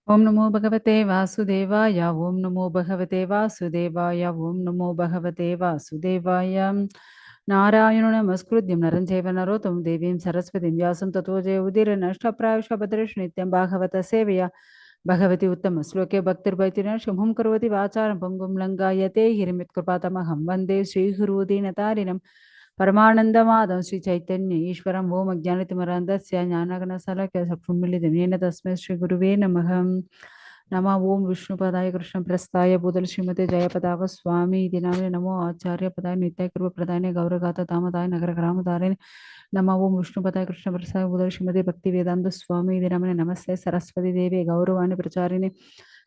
ओम नमो भगवते वासुदेवाय ओम नमो भगवते वासुदेवाय ओम नमो भगवते वासुदेवाय नारायणो नमस्कृत्यं नरं चैव नरोत्तमं देवीं सरस्वतीं व्यासं ततो जयउदीरनष्टप्रायश्च नित्यं भागवत सेवया भगवती उत्तमश्लोके भक्तिर्भक्तिर्न शुभं करोति वाचारं पङ्गुं लङ्घयते गिरिमित्कृपातमहं वन्दे श्रीगुरुदीनतारिणं परमानन्दमाधवं श्रीचैतन्य ईश्वरं ओम् अज्ञानतिमिरान्धस्य ज्ञानगणशलाकया चक्षुन्मीलितं तस्मै श्रीगुरुवे नमः। नमः ओं विष्णुपदाय कृष्णप्रस्थाय भूतले श्रीमते जयपताकस्वामी इति नामिने नमो आचार्यपदाय नित्याकृपप्रदायिने गौरगाथातामताय नगरग्रामतारिणे नमः ओं विष्णुपदाय कृष्णप्रस्थाय भूतले श्रीमते भक्तिवेदान्तस्वामी इति नामिने नमस्ते सरस्वती देवी गौरवाणी प्रचारिणे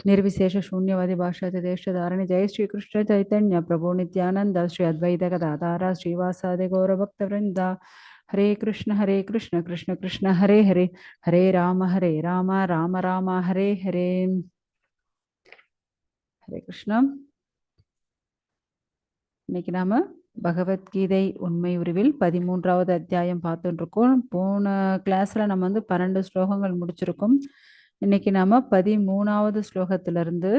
निर्विशेष शून्यवादी भाषाते देशधारिणे जय श्री कृष्ण चैतन्य प्रभु नित्यानंद श्री अद्वैत गदाधारा श्रीवासादि गौरभक्तवृंदा हरे कृष्ण कृष्ण कृष्ण हरे हरे हरे राम राम राम हरे हरे हरे कृष्ण இன்னைக்கு நாம பகவத்கீதை உண்மை உருவில் 13வது அத்தியாயம் பார்த்துட்டு இருக்கோம். போன கிளாஸ்ல நம்ம 12 ஸ்லோகங்கள் முடிச்சிருக்கோம். இன்னைக்கு நாம 13வது ஸ்லோகத்திலிருந்து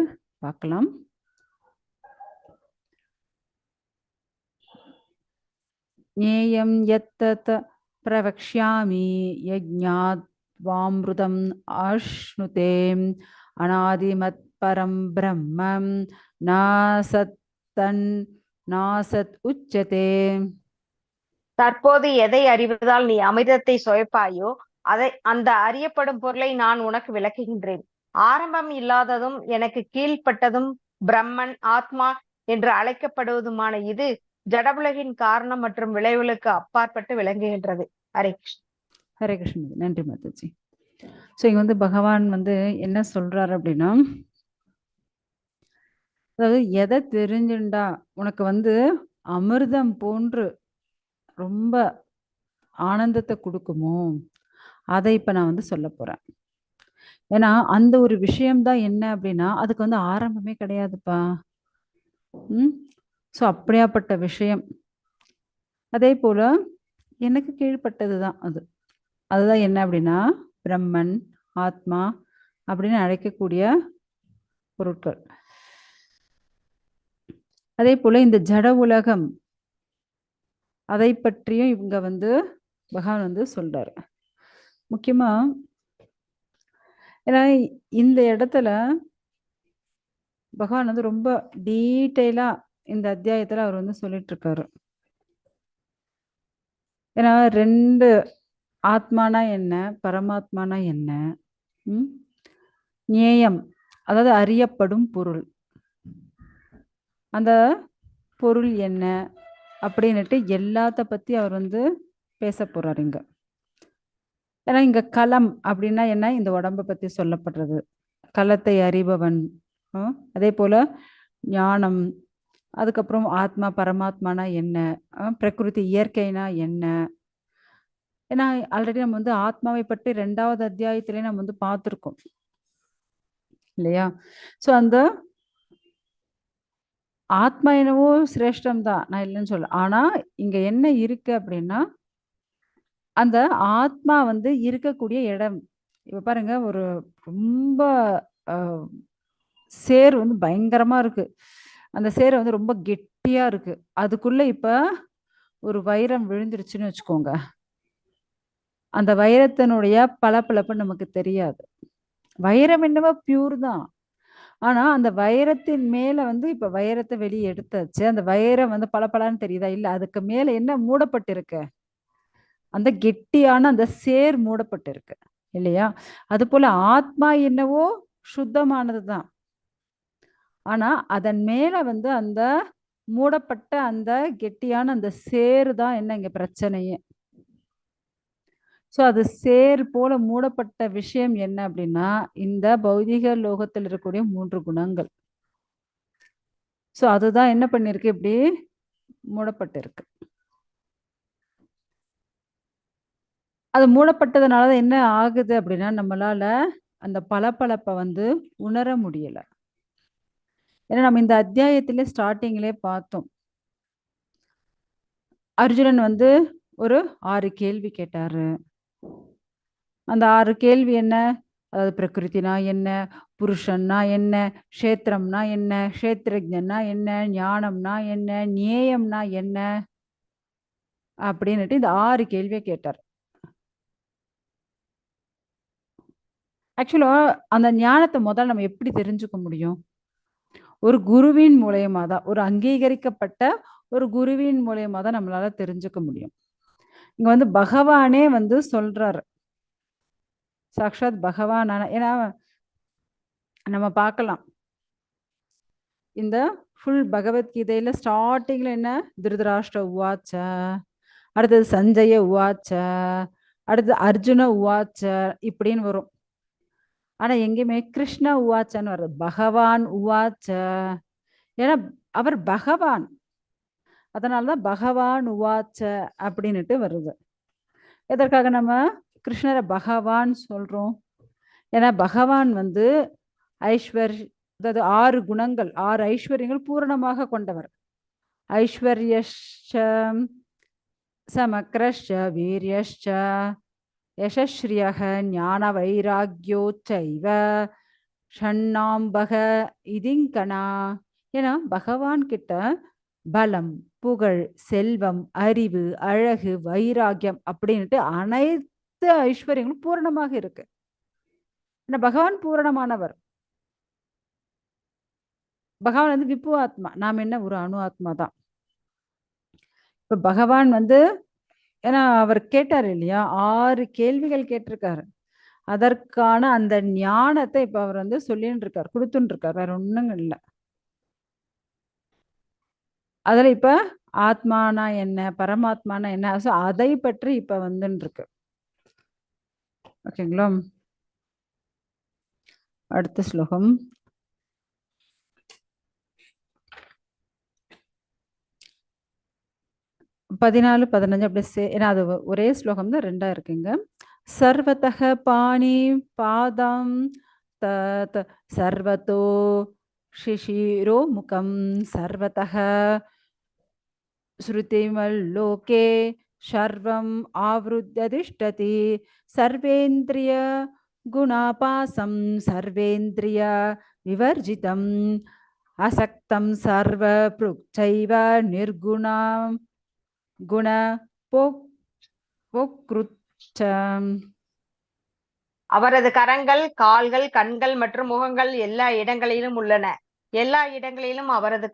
பார்க்கலாம். ज्ञेयं यत्तत् प्रवक्ष्यामि यज्ञात् वामृतम् आश्नुते अनादिमत्परं ब्रह्म नासत् उच्यते. தற்போது எதை அறிவதால் நீ அமிர்தத்தை சுவைப்பாயோ அந்த அறியப்படும் பொருளை நான் உனக்கு விளக்குகின்றேன். ஆரம்பம் இல்லாததும் எனக்கு கீழ்ப்பட்டதும் பிரம்மன் ஆத்மா என்று அழைக்கப்படுவதுமான இது ஜடவுலகின் காரணம் மற்றும் விளைவுகளுக்கு அப்பாற்பட்டு விளங்குகின்றது. ஹரே கிருஷ்ண. ஹரே கிருஷ்ண. நன்றி மாதாஜி. ஸோ இங்க பகவான் என்ன சொல்றாரு அப்படின்னா, அதாவது எதை தெரிஞ்சுண்டா உனக்கு அமிர்தம் போன்று ரொம்ப ஆனந்தத்தை கொடுக்குமோ அதை இப்ப நான் சொல்ல போறேன். ஏன்னா அந்த ஒரு விஷயம்தான் என்ன அப்படின்னா அதுக்கு ஆரம்பமே கிடையாதுப்பா. ஸோ அப்படியாப்பட்ட விஷயம். அதே போல எனக்கு கீழ்ப்பட்டதுதான் அதுதான் என்ன அப்படின்னா பிரம்மன் ஆத்மா அப்படின்னு அழைக்கக்கூடிய பொருட்கள். அதே போல இந்த ஜட உலகம் அதை பற்றியும் இவங்க பகவான் சொல்றாரு. முக்கியமா ஏன்னா இந்த இடத்துல பகவான் ரொம்ப டீட்டெயிலா இந்த அத்தியாயத்துல அவர் சொல்லிட்டு இருக்காரு. ஏன்னா 2 ஆத்மானா என்ன, பரமாத்மானா என்ன, ஞேயம் அதாவது அறியப்படும் பொருள், அந்த பொருள் என்ன அப்படின்னுட்டு எல்லாத்த பத்தி அவர் பேச போறாரு இங்க. ஏன்னா இங்க களம் அப்படின்னா என்ன, இந்த உடம்பை பத்தி சொல்லப்படுறது, களத்தை அறிபவன். அதே போல ஞானம், அதுக்கப்புறம் ஆத்மா பரமாத்மானா என்ன, பிரகிருதி இயற்கைனா என்ன. ஏன்னா ஆல்ரெடி நம்ம ஆத்மாவை பற்றி 2வது அத்தியாயத்திலே நம்ம பார்த்துருக்கோம் இல்லையா? ஸோ அந்த ஆத்மா என்னவோ சிரேஷ்டம் தான், நான் இல்லைன்னு சொல்ல. ஆனா இங்க என்ன இருக்கு அப்படின்னா அந்த ஆத்மா இருக்கக்கூடிய இடம். இப்ப பாருங்க, ஒரு ரொம்ப சேர் பயங்கரமா இருக்கு. அந்த சேர் ரொம்ப கெட்டியா இருக்கு. அதுக்குள்ள இப்ப ஒரு வைரம் விழுந்துருச்சுன்னு வச்சுக்கோங்க, அந்த வைரத்தினுடைய பளபளப்பு நமக்கு தெரியாது. வைரம் என்னவோ பியூர் தான். ஆனா அந்த வைரத்தின் மேல இப்ப வைரத்தை வெளியே எடுத்தாச்சு, அந்த வைரம் பளபளன்னு தெரியுதா? இல்ல, அதுக்கு மேல என்ன மூடப்பட்டிருக்கு, அந்த கெட்டியான அந்த சேர் மூடப்பட்டிருக்கு இல்லையா? அது போல ஆத்மா என்னவோ சுத்தமானதுதான். ஆனா அதன் மேல அந்த மூடப்பட்ட அந்த கெட்டியான அந்த சேரு தான் என்ன இங்க பிரச்சனையே. ஸோ அது சேர் போல மூடப்பட்ட விஷயம் என்ன அப்படின்னா இந்த பௌதிக லோகத்தில் இருக்கக்கூடிய 3 குணங்கள். ஸோ அதுதான் என்ன பண்ணிருக்கு, இப்படி மூடப்பட்டிருக்கு. அது மூடப்பட்டதுனால என்ன ஆகுது அப்படின்னா நம்மளால அந்த பளபளப்பை உணர முடியல. ஏன்னா நம்ம இந்த அத்தியாயத்திலே ஸ்டார்டிங்லேயே பார்த்தோம், அர்ஜுனன் ஒரு 6 கேள்வி கேட்டாரு. அந்த 6 கேள்வி என்ன, அதாவது பிரகிருதினா என்ன, புருஷன்னா என்ன, க்ஷேத்திரம்னா என்ன, க்ஷேத்திரஜன்னா என்ன, ஞானம்னா என்ன, ஞேயம்னா என்ன அப்படின்னுட்டு இந்த 6 கேள்வியை கேட்டார். ஆக்சுவலா அந்த ஞானத்தை முதல்ல நம்ம எப்படி தெரிஞ்சுக்க முடியும்? ஒரு குருவின் மூலியமா தான், ஒரு அங்கீகரிக்கப்பட்ட ஒரு குருவின் மூலியமா தான் நம்மளால தெரிஞ்சுக்க முடியும். இங்க வந்து பகவானே வந்து சொல்றாரு, சாக்ஷாத் பகவான். ஏன்னா நம்ம பார்க்கலாம், இந்த ஃபுல் பகவத்கீதையில ஸ்டார்டிங்ல என்ன, திருதராஷ்டிர உவாச்ச, அடுத்தது சஞ்சய உவாச்ச, அடுத்து அர்ஜுன உவாச்ச இப்படின்னு வரும். ஆனா எங்கேயுமே கிருஷ்ண உவாச்சன்னு வருது, பகவான் உவாச்ச. ஏன்னா அவர் பகவான், அதனாலதான் பகவான் உவாச்ச அப்படின்னுட்டு வருது. எதற்காக நம்ம கிருஷ்ணரை பகவான் சொல்றோம்? ஏன்னா பகவான் வந்து அதாவது 6 குணங்கள், 6 ஐஸ்வர்யங்கள் பூரணமாக கொண்டவர். ஐஸ்வர்யஷ்ச சமக்ரஷ்ச வீரியஷ்ச யசஸ்ரீயக ஞான வைராக்கியோச்சைவ ஷண்ணாம்பக இதிங்கனா. ஏன்னா பகவான் கிட்ட பலம், புகழ், செல்வம், அறிவு, அழகு, வைராக்கியம் அப்படின்ட்டு அனைத்து ஐஸ்வர்யங்களும் பூரணமாக இருக்கு. ஏன்னா பகவான் பூரணமானவர். பகவான் வந்து விப்பு ஆத்மா, நாம் என்ன ஒரு அணு ஆத்மா தான். இப்ப பகவான் வந்து, ஏன்னா அவர் கேட்டார் இல்லையா, 6 கேள்விகள் கேட்டிருக்காரு. அதற்கான அந்த ஞானத்தை இப்ப அவர் வந்து சொல்லின்னு இருக்கார், கொடுத்துன்னு இருக்கார், வேற ஒண்ணும் இல்லை. அதுல இப்ப ஆத்மானா என்ன, பரமாத்மானா என்ன, அதை பற்றி இப்ப வந்துன்னு இருக்கு. ஓகேங்களா? அடுத்த ஸ்லோகம் 14, 15 அப்படி ஏன்னா அது ஒரே ஸ்லோகம் தான், 2ஆ இருக்குங்க. சர்வதः பாணி பாதம் தத் சர்வதோ சிஷிரோ முகம் சர்வதः ஸ்ருதிமல்லோகே சர்வம் ஆவ்ருத்ய திஷ்டதி சர்வேந்திரிய குணாபாசம் சர்வேந்திரிய விவர்ஜிதம் அசக்தம் சர்வ ப்ருக்சைவ நிர்குணம் குண போக்ருச்சம். அவரது கரங்கள், கால்கள், கண்கள் மற்றும் முகங்கள் எல்லா இடங்களிலும் உள்ளன. எல்லா இடங்களிலும் அவரது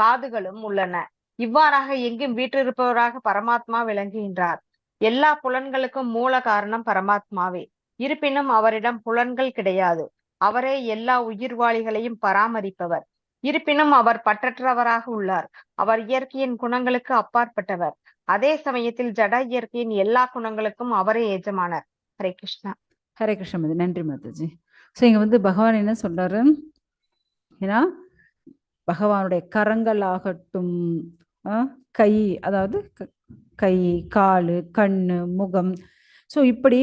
காதுகளும் உள்ளன. இவ்வாறாக எங்கும் வீற்றிருப்பவராக பரமாத்மா விளங்குகின்றார். எல்லா புலன்களுக்கும் மூல காரணம் பரமாத்மாவே. இருப்பினும் அவரிடம் புலன்கள் கிடையாது. அவரே எல்லா உயிர்வாளிகளையும் பராமரிப்பவர். இருப்பினும் அவர் பற்றற்றவராக உள்ளார். அவர் இயற்கையின் குணங்களுக்கு அப்பாற்பட்டவர். அதே சமயத்தில் ஜட இயற்கையின் எல்லா குணங்களுக்கும் அவரே எஜமானர். ஹரே கிருஷ்ணா. ஹரே கிருஷ்ண மதி. நன்றி மாதாஜி. ஸோ இங்க வந்து பகவான் என்ன சொல்றாரு, ஏன்னா பகவானுடைய கரங்கள் ஆகட்டும், கை, அதாவது கை, காலு, கண்ணு, முகம், ஸோ இப்படி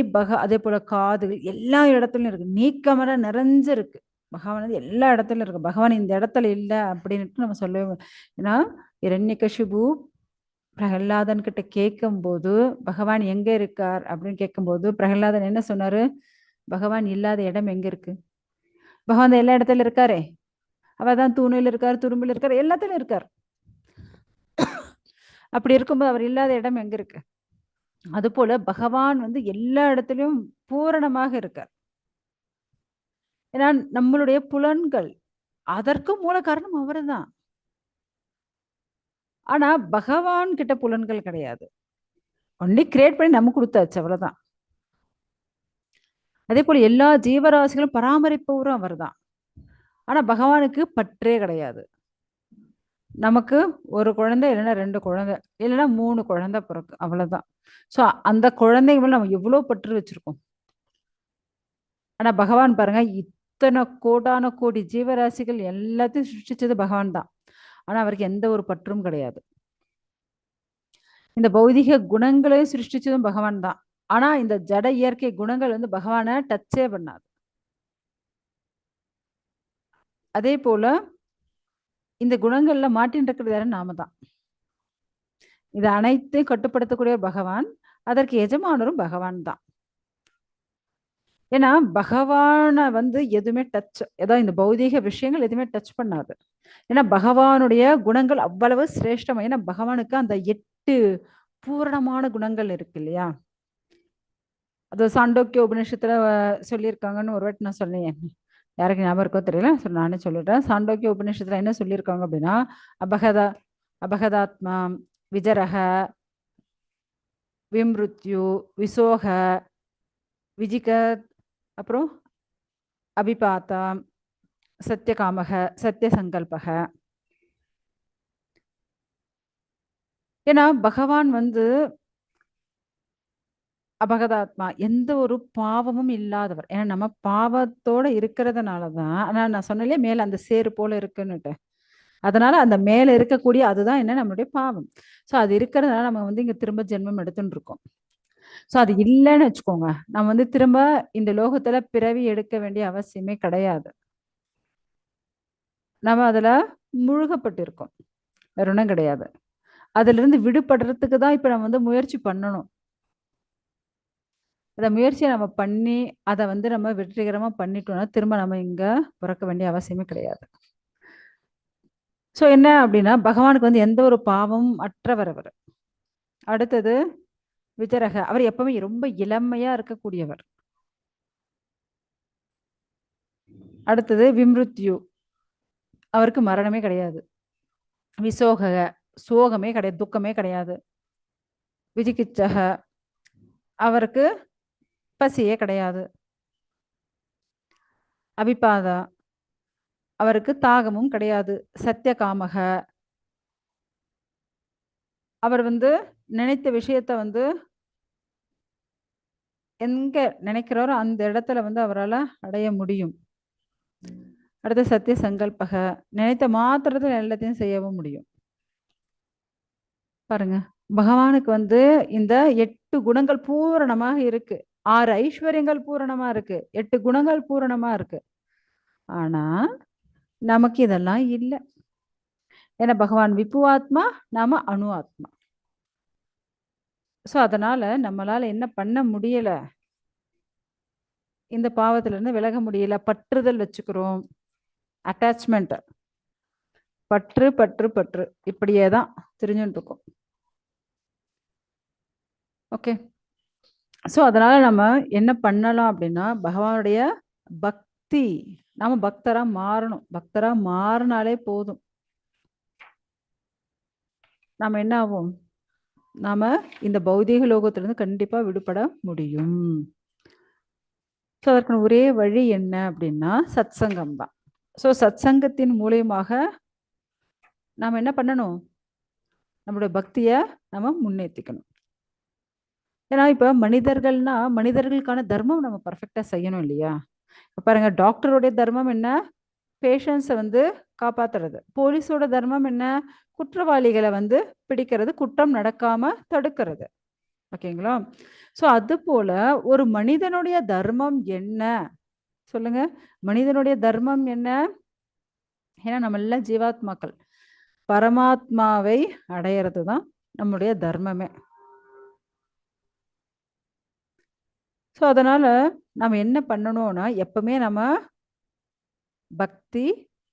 அதே போல காதுகள் எல்லா இடத்துலயும் இருக்கு, நீக்கமர நிறைஞ்சிருக்கு. பகவான் வந்து எல்லா இடத்துலயும் இருக்கு. பகவான் இந்த இடத்துல இல்லை அப்படின்ட்டு நம்ம சொல்லவே. ஏன்னா இரண்யகசிபு பிரகலாதன் கிட்ட கேட்கும் போது பகவான் எங்க இருக்கார் அப்படின்னு கேட்கும்போது பிரகலாதன் என்ன சொன்னாரு, பகவான் இல்லாத இடம் எங்க இருக்கு? பகவான் எல்லா இடத்துல இருக்காரே. அவதான் தூணில் இருக்காரு, துரும்பில் இருக்காரு, எல்லாத்துலயும் இருக்கார். அப்படி இருக்கும்போது அவர் இல்லாத இடம் எங்க இருக்கு? அது போல பகவான் வந்து எல்லா இடத்துலயும் பூரணமாக இருக்கார். ஏன்னா நம்மளுடைய புலன்கள், அதற்கு மூல காரணம் அவரு தான். ஆனா பகவான் கிட்ட புலன்கள் கிடையாது, ஒன்லி கிரியேட் பண்ணி நமக்கு கொடுத்தாச்சு, அவ்வளவுதான். அதே போல எல்லா ஜீவராசிகளும் பராமரிப்பவரும் அவர் தான். ஆனா பகவானுக்கு பற்றே கிடையாது. நமக்கு ஒரு குழந்தை இல்லைன்னா 2 குழந்தை இல்லைன்னா 3 குழந்தை பிறகு, அவ்வளவுதான். ஸோ அந்த குழந்தைங்க மேல நம்ம எவ்வளவு பற்று வச்சிருக்கோம். ஆனா பகவான் பாருங்க, இத்தனை கோடான கோடி ஜீவராசிகள் எல்லாத்தையும் சிருஷ்டிச்சது பகவான் தான். ஆனா அவருக்கு எந்த ஒரு பற்றும் கிடையாது. இந்த பௌதிக குணங்களையும் சிருஷ்டிச்சதும் பகவான் தான். ஆனா இந்த ஜட இயற்கை குணங்கள் வந்து பகவானை டச்சே பண்ணாது. அதே போல இந்த குணங்கள்ல மாட்டின்னு இருக்கிறது யாரும் நாம தான். இது அனைத்தையும் கட்டுப்படுத்தக்கூடிய பகவான், அதற்கு எஜமானரும் பகவான் தான். ஏன்னா பகவானை எதுவுமே ஏதாவது இந்த பௌதீக விஷயங்கள் எதுவுமே டச் பண்ணாது. ஏன்னா பகவானுடைய குணங்கள் அவ்வளவு சிரேஷ்டமா. ஏன்னா பகவானுக்கு அந்த 8 பூரணமான குணங்கள் இருக்கு இல்லையா? அது சாண்டோக்கிய உபநிஷத்துல சொல்லியிருக்காங்கன்னு ஒரு வாட்டி நான் சொன்னேன். யாருக்கு ஞாபகம் இருக்கோ தெரியல, நானே சொல்லிடுறேன். சாண்டோக்கிய உபநிஷத்துல என்ன சொல்லியிருக்காங்க அப்படின்னா, அபகதா அபகதாத்மா, விஜரக, விம்ருத்யு, விசோக, விஜிகத், அப்புறம் அபிபாத்தா, சத்தியகாமக, சத்தியசங்கல்பக. ஏன்னா பகவான் அபகதாத்மா, எந்த ஒரு பாவமும் இல்லாதவர். ஏன்னா நம்ம பாவத்தோட இருக்கிறதுனாலதான், ஆனா நான் சொன்னேன் மேல அந்த சேறு போல இருக்குன்னுட்டு, அதனால அந்த மேல இருக்கக்கூடிய அதுதான் என்ன நம்மளுடைய பாவம். சோ அது இருக்கிறதுனால நம்ம இங்க திரும்ப ஜென்மம் எடுத்துட்டு இருக்கோம். சோ அது இல்லைன்னு வச்சுக்கோங்க, நம்ம திரும்ப இந்த லோகத்துல பிறவி எடுக்க வேண்டிய அவசியமே கிடையாது. நம்ம அதுல முழுகப்பட்டிருக்கோம், வேற ஒன்றும் கிடையாது. அதுல இருந்து விடுபடுறதுக்கு தான் இப்ப நம்ம முயற்சி பண்ணணும். அந்த முயற்சியை நம்ம பண்ணி அதை நம்ம வெற்றிகரமா பண்ணிட்டோம்னா திரும்ப நம்ம இங்க பிறக்க வேண்டிய அவசியமே கிடையாது. சோ என்ன அப்படின்னா பகவானுக்கு எந்த ஒரு பாவமும் அற்றவர் அவர். அடுத்தது விஜரக, அவர் எப்பவுமே ரொம்ப இளமையா இருக்கக்கூடியவர். அடுத்தது விம்ருத்யு, அவருக்கு மரணமே கிடையாது. விசோக, சோகமே கிடையாது, துக்கமே கிடையாது. விஜிகிச்சக, அவருக்கு பசியே கிடையாது. அபிபாதா, அவருக்கு தாகமும் கிடையாது. சத்தியகாமக, அவர் நினைத்த விஷயத்த எங்க நினைக்கிறாரோ அந்த இடத்துல அவரால் அடைய முடியும். அடுத்து சத்திய சங்கல்பக, நினைத்த மாத்திரத்தில் எல்லாத்தையும் செய்யவும் முடியும். பாருங்க, பகவானுக்கு இந்த 8 குணங்கள் பூரணமாக இருக்கு, 6 ஐஸ்வர்யங்கள் பூரணமா இருக்கு, 8 குணங்கள் பூரணமா இருக்கு. ஆனா நமக்கு இதெல்லாம் இல்லை. ஏன்னா பகவான் விபுவாத்மா, நாம அணு ஆத்மா. சோ அதனால நம்மளால என்ன பண்ண முடியல, இந்த பாவத்துல இருந்து விலக முடியல. பற்றுதல் வச்சுக்கிறோம், அட்டாச்மெண்ட், பற்று பற்று பற்று, இப்படியே தான் தெரிஞ்சுட்டு இருக்கோம். ஓகே, ஸோ அதனால நம்ம என்ன பண்ணலாம் அப்படின்னா, பகவானுடைய பக்தி, நாம பக்தரா மாறணும். பக்தரா மாறினாலே போதும், நாம என்ன ஆகும், நாம இந்த பௌதீக லோகத்திலிருந்து கண்டிப்பா விடுபட முடியும். ஸோ அதற்கான ஒரே வழி என்ன அப்படின்னா சத்சங்கம் தான். ஸோ சத்சங்கத்தின் மூலியமாக நாம் என்ன பண்ணணும், நம்மளுடைய பக்தியை நம்ம முன்னேற்றிக்கணும். ஏன்னா இப்போ மனிதர்கள்னா மனிதர்களுக்கான தர்மம் நம்ம பர்ஃபெக்டாக செய்யணும் இல்லையா? இப்போ பாருங்க, டாக்டருடைய தர்மம் என்ன, பேஷண்ட்ஸை காப்பாத்துறது. போலீஸோட தர்மம் என்ன, குற்றவாளிகளை பிடிக்கிறது, குற்றம் நடக்காம தடுக்கிறது. ஓகேங்களா? ஸோ அது போல ஒரு மனிதனுடைய தர்மம் என்ன சொல்லுங்க, மனிதனுடைய தர்மம் என்ன? ஏன்னா நம்ம எல்லாம் ஜீவாத்மாக்கள், பரமாத்மாவை அடையிறது தான் நம்முடைய தர்மமே. ஸோ அதனால நம்ம என்ன பண்ணணும்னா எப்பவுமே நம்ம பக்தி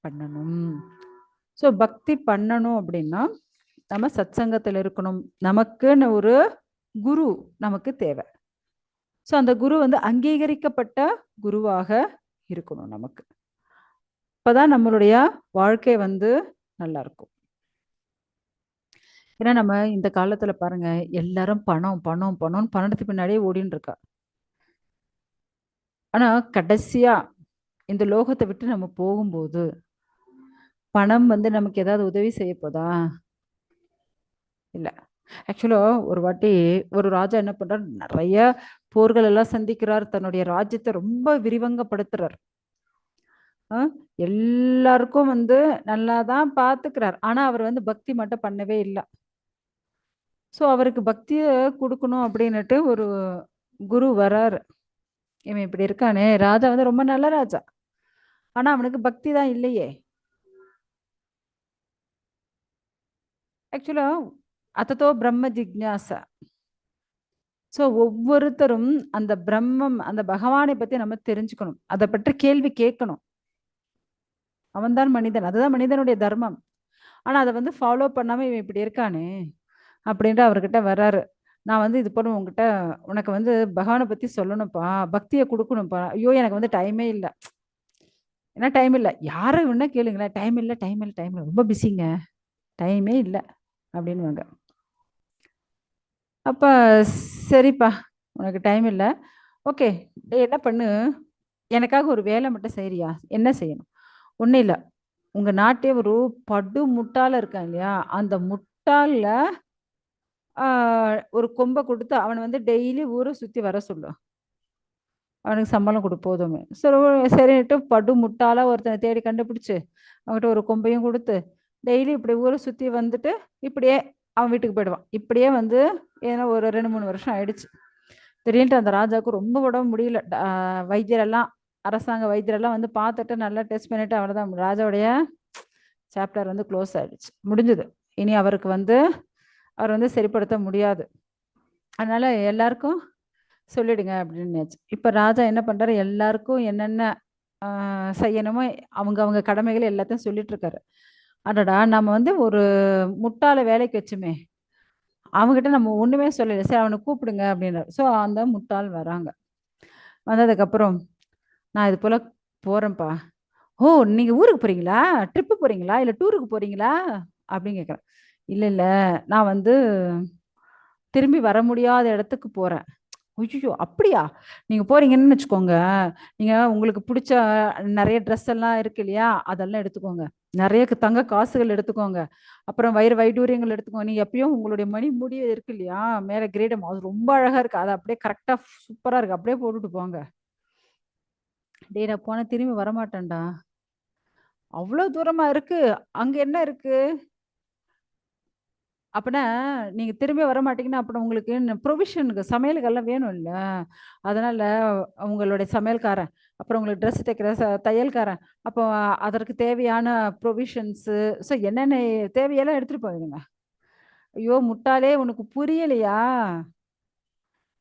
பண்ணணும். ஸோ பக்தி பண்ணணும் அப்படின்னா நம்ம சத்சங்கத்தில் இருக்கணும். நமக்குன்னு ஒரு குரு நமக்கு தேவை. ஸோ அந்த குரு அங்கீகரிக்கப்பட்ட குருவாக இருக்கணும் நமக்கு. அப்பதான் நம்மளுடைய வாழ்க்கை நல்லா இருக்கும். ஏன்னா நம்ம இந்த காலத்துல பாருங்க, எல்லாரும் பணம் பணம் பணம் பணத்துக்கு பின்னாடியே ஓடின்னு இருக்கா. ஆனா கடைசியா இந்த லோகத்தை விட்டு நம்ம போகும்போது பணம் நமக்கு ஏதாவது உதவி செய்ய போதா? இல்ல. ஆக்சுவலா ஒரு வாட்டி ஒரு ராஜா என்ன பண்றார், நிறைய போர்கள் எல்லாம் சந்திக்கிறார், தன்னுடைய ராஜ்யத்தை ரொம்ப விரிவங்கப்படுத்துறார். எல்லாருக்கும் நல்லாதான் பாத்துக்கிறார். ஆனா அவர் பக்தி மட்டும் பண்ணவே இல்லை. ஸோ அவருக்கு பக்தியை கொடுக்கணும் அப்படின்னுட்டு ஒரு குரு வராரு. இவன் இப்படி இருக்கானே, ராஜா ரொம்ப நல்ல ராஜா, ஆனா அவனுக்கு பக்தி தான் இல்லையே. ஆக்சுவலா அத்தத்தோ பிரம்ம ஜிக்ஞாசா, ஸோ ஒவ்வொருத்தரும் அந்த பிரம்மம், அந்த பகவானை பத்தி நம்ம தெரிஞ்சுக்கணும். அதை பற்றி கேள்வி கேட்கணும். அவன்தான் மனிதன், அதுதான் மனிதனுடைய தர்மம். ஆனா அதை வந்து ஃபாலோ பண்ணாம இவன் இப்படி இருக்கானே அப்படின்ட்டு அவர்கிட்ட வர்றாரு. நான் வந்து இது போல உங்ககிட்ட உனக்கு வந்து பகவானை பத்தி சொல்லணும்ப்பா, பக்தியை கொடுக்கணும்ப்பா. ஐயோ எனக்கு வந்து டைமே இல்லை. ஏன்னா டைம் இல்லை, யாரை வேணா கேளுங்களேன், டைம் இல்லை டைம் இல்லை டைம் இல்லை, ரொம்ப பிஸிங்க, டைமே இல்லை அப்படின்வாங்க. அப்ப சரிப்பா, உனக்கு டைம் இல்லை, ஓகே, என்ன பண்ணு, எனக்காக ஒரு வேலை மட்டும் செய்றியா? என்ன செய்யணும்? ஒன்றும் இல்லை, உங்க நாட்டே ஒரு படு முட்டாள இருக்கான் இல்லையா, அந்த முட்டாள்ல ஒரு கொம்பை கொடுத்து அவனை வந்து டெய்லி ஊரை சுற்றி வர சொல்லு, அவனுக்கு சம்பளம் கொடு போதுமே. சரி, சரின்ட்டு படு முட்டாளா ஒருத்தனை தேடி கண்டுபிடிச்சு அவன்கிட்ட ஒரு கொம்பையும் கொடுத்து டெய்லி இப்படி ஊரை சுற்றி வந்துட்டு இப்படியே அவன் வீட்டுக்கு போயிடுவான். இப்படியே வந்து ஏன்னா ஒரு 2-3 வருஷம் ஆயிடுச்சு. திடீர்னு அந்த ராஜாவுக்கு ரொம்ப உடம்பு முடியல. வைத்தியரெல்லாம், அரசாங்க வைத்தியரெல்லாம் வந்து பார்த்துட்டு நல்லா டெஸ்ட் பண்ணிட்டு அவ்வளோதான், ராஜாவுடைய சாப்டர் வந்து க்ளோஸ் ஆயிடுச்சு, முடிஞ்சது. இனி அவருக்கு வந்து அவர் வந்து சரிப்படுத்த முடியாது, அதனால எல்லாருக்கும் சொல்லிடுங்க அப்படின்னு. இப்போ ராஜா என்ன பண்றாரு, எல்லாருக்கும் என்னென்ன செய்யணுமோ அவங்க அவங்க கடமைகளை எல்லாத்தையும் சொல்லிட்டு இருக்காரு. அடடா, நம்ம வந்து ஒரு முட்டாள வேலைக்கு வச்சுமே, அவங்ககிட்ட நம்ம ஒண்ணுமே சொல்லலை, சரி அவனை கூப்பிடுங்க அப்படின்னாரு. ஸோ அந்த முட்டாள் வராங்க. வந்ததுக்கப்புறம், நான் இது போல போறேன்ப்பா. ஓ, நீங்க ஊருக்கு போறீங்களா, ட்ரிப்பு போறீங்களா, இல்லை டூருக்கு போறீங்களா அப்படின்னு கேட்குறேன். இல்லை இல்லை, நான் வந்து திரும்பி வர முடியாத இடத்துக்கு போறேன். ஐயோ அப்படியா, நீங்க போறீங்கன்னு வச்சுக்கோங்க, நீங்க உங்களுக்கு பிடிச்ச நிறைய ட்ரெஸ் எல்லாம் இருக்கு இல்லையா, அதெல்லாம் எடுத்துக்கோங்க, நிறைய தங்க காசுகள் எடுத்துக்கோங்க, அப்புறம் வைடூரியங்கள் எடுத்துக்கோங்க. நீங்க எப்பயும் உங்களுடைய மணி முடி இருக்கு இல்லையா, மேல கிரீடம், அது ரொம்ப அழகா இருக்கு, அதை அப்படியே கரெக்டா சூப்பரா இருக்கு, அப்படியே போட்டுட்டு போங்க. டேய், நான் போன திரும்பி வரமாட்டேன்டா, அவ்வளவு தூரமா இருக்கு, அங்க என்ன இருக்கு அப்படின்னா, நீங்க திரும்பி வர மாட்டீங்கன்னா அப்புறம் உங்களுக்கு ப்ரொவிஷனுக்கு சமையலுக்கெல்லாம் வேணும் இல்ல, அதனால உங்களுடைய சமையல்காரன், அப்புறம் உங்களுக்கு ட்ரெஸ் தைக்கிற தையல்காரன், அப்போ அதற்கு தேவையான ப்ரொவிஷன்ஸு, ஸோ என்னென்ன தேவையெல்லாம் எடுத்துட்டு போயிடுங்க. ஐயோ முட்டாளே, உனக்கு புரியலையா,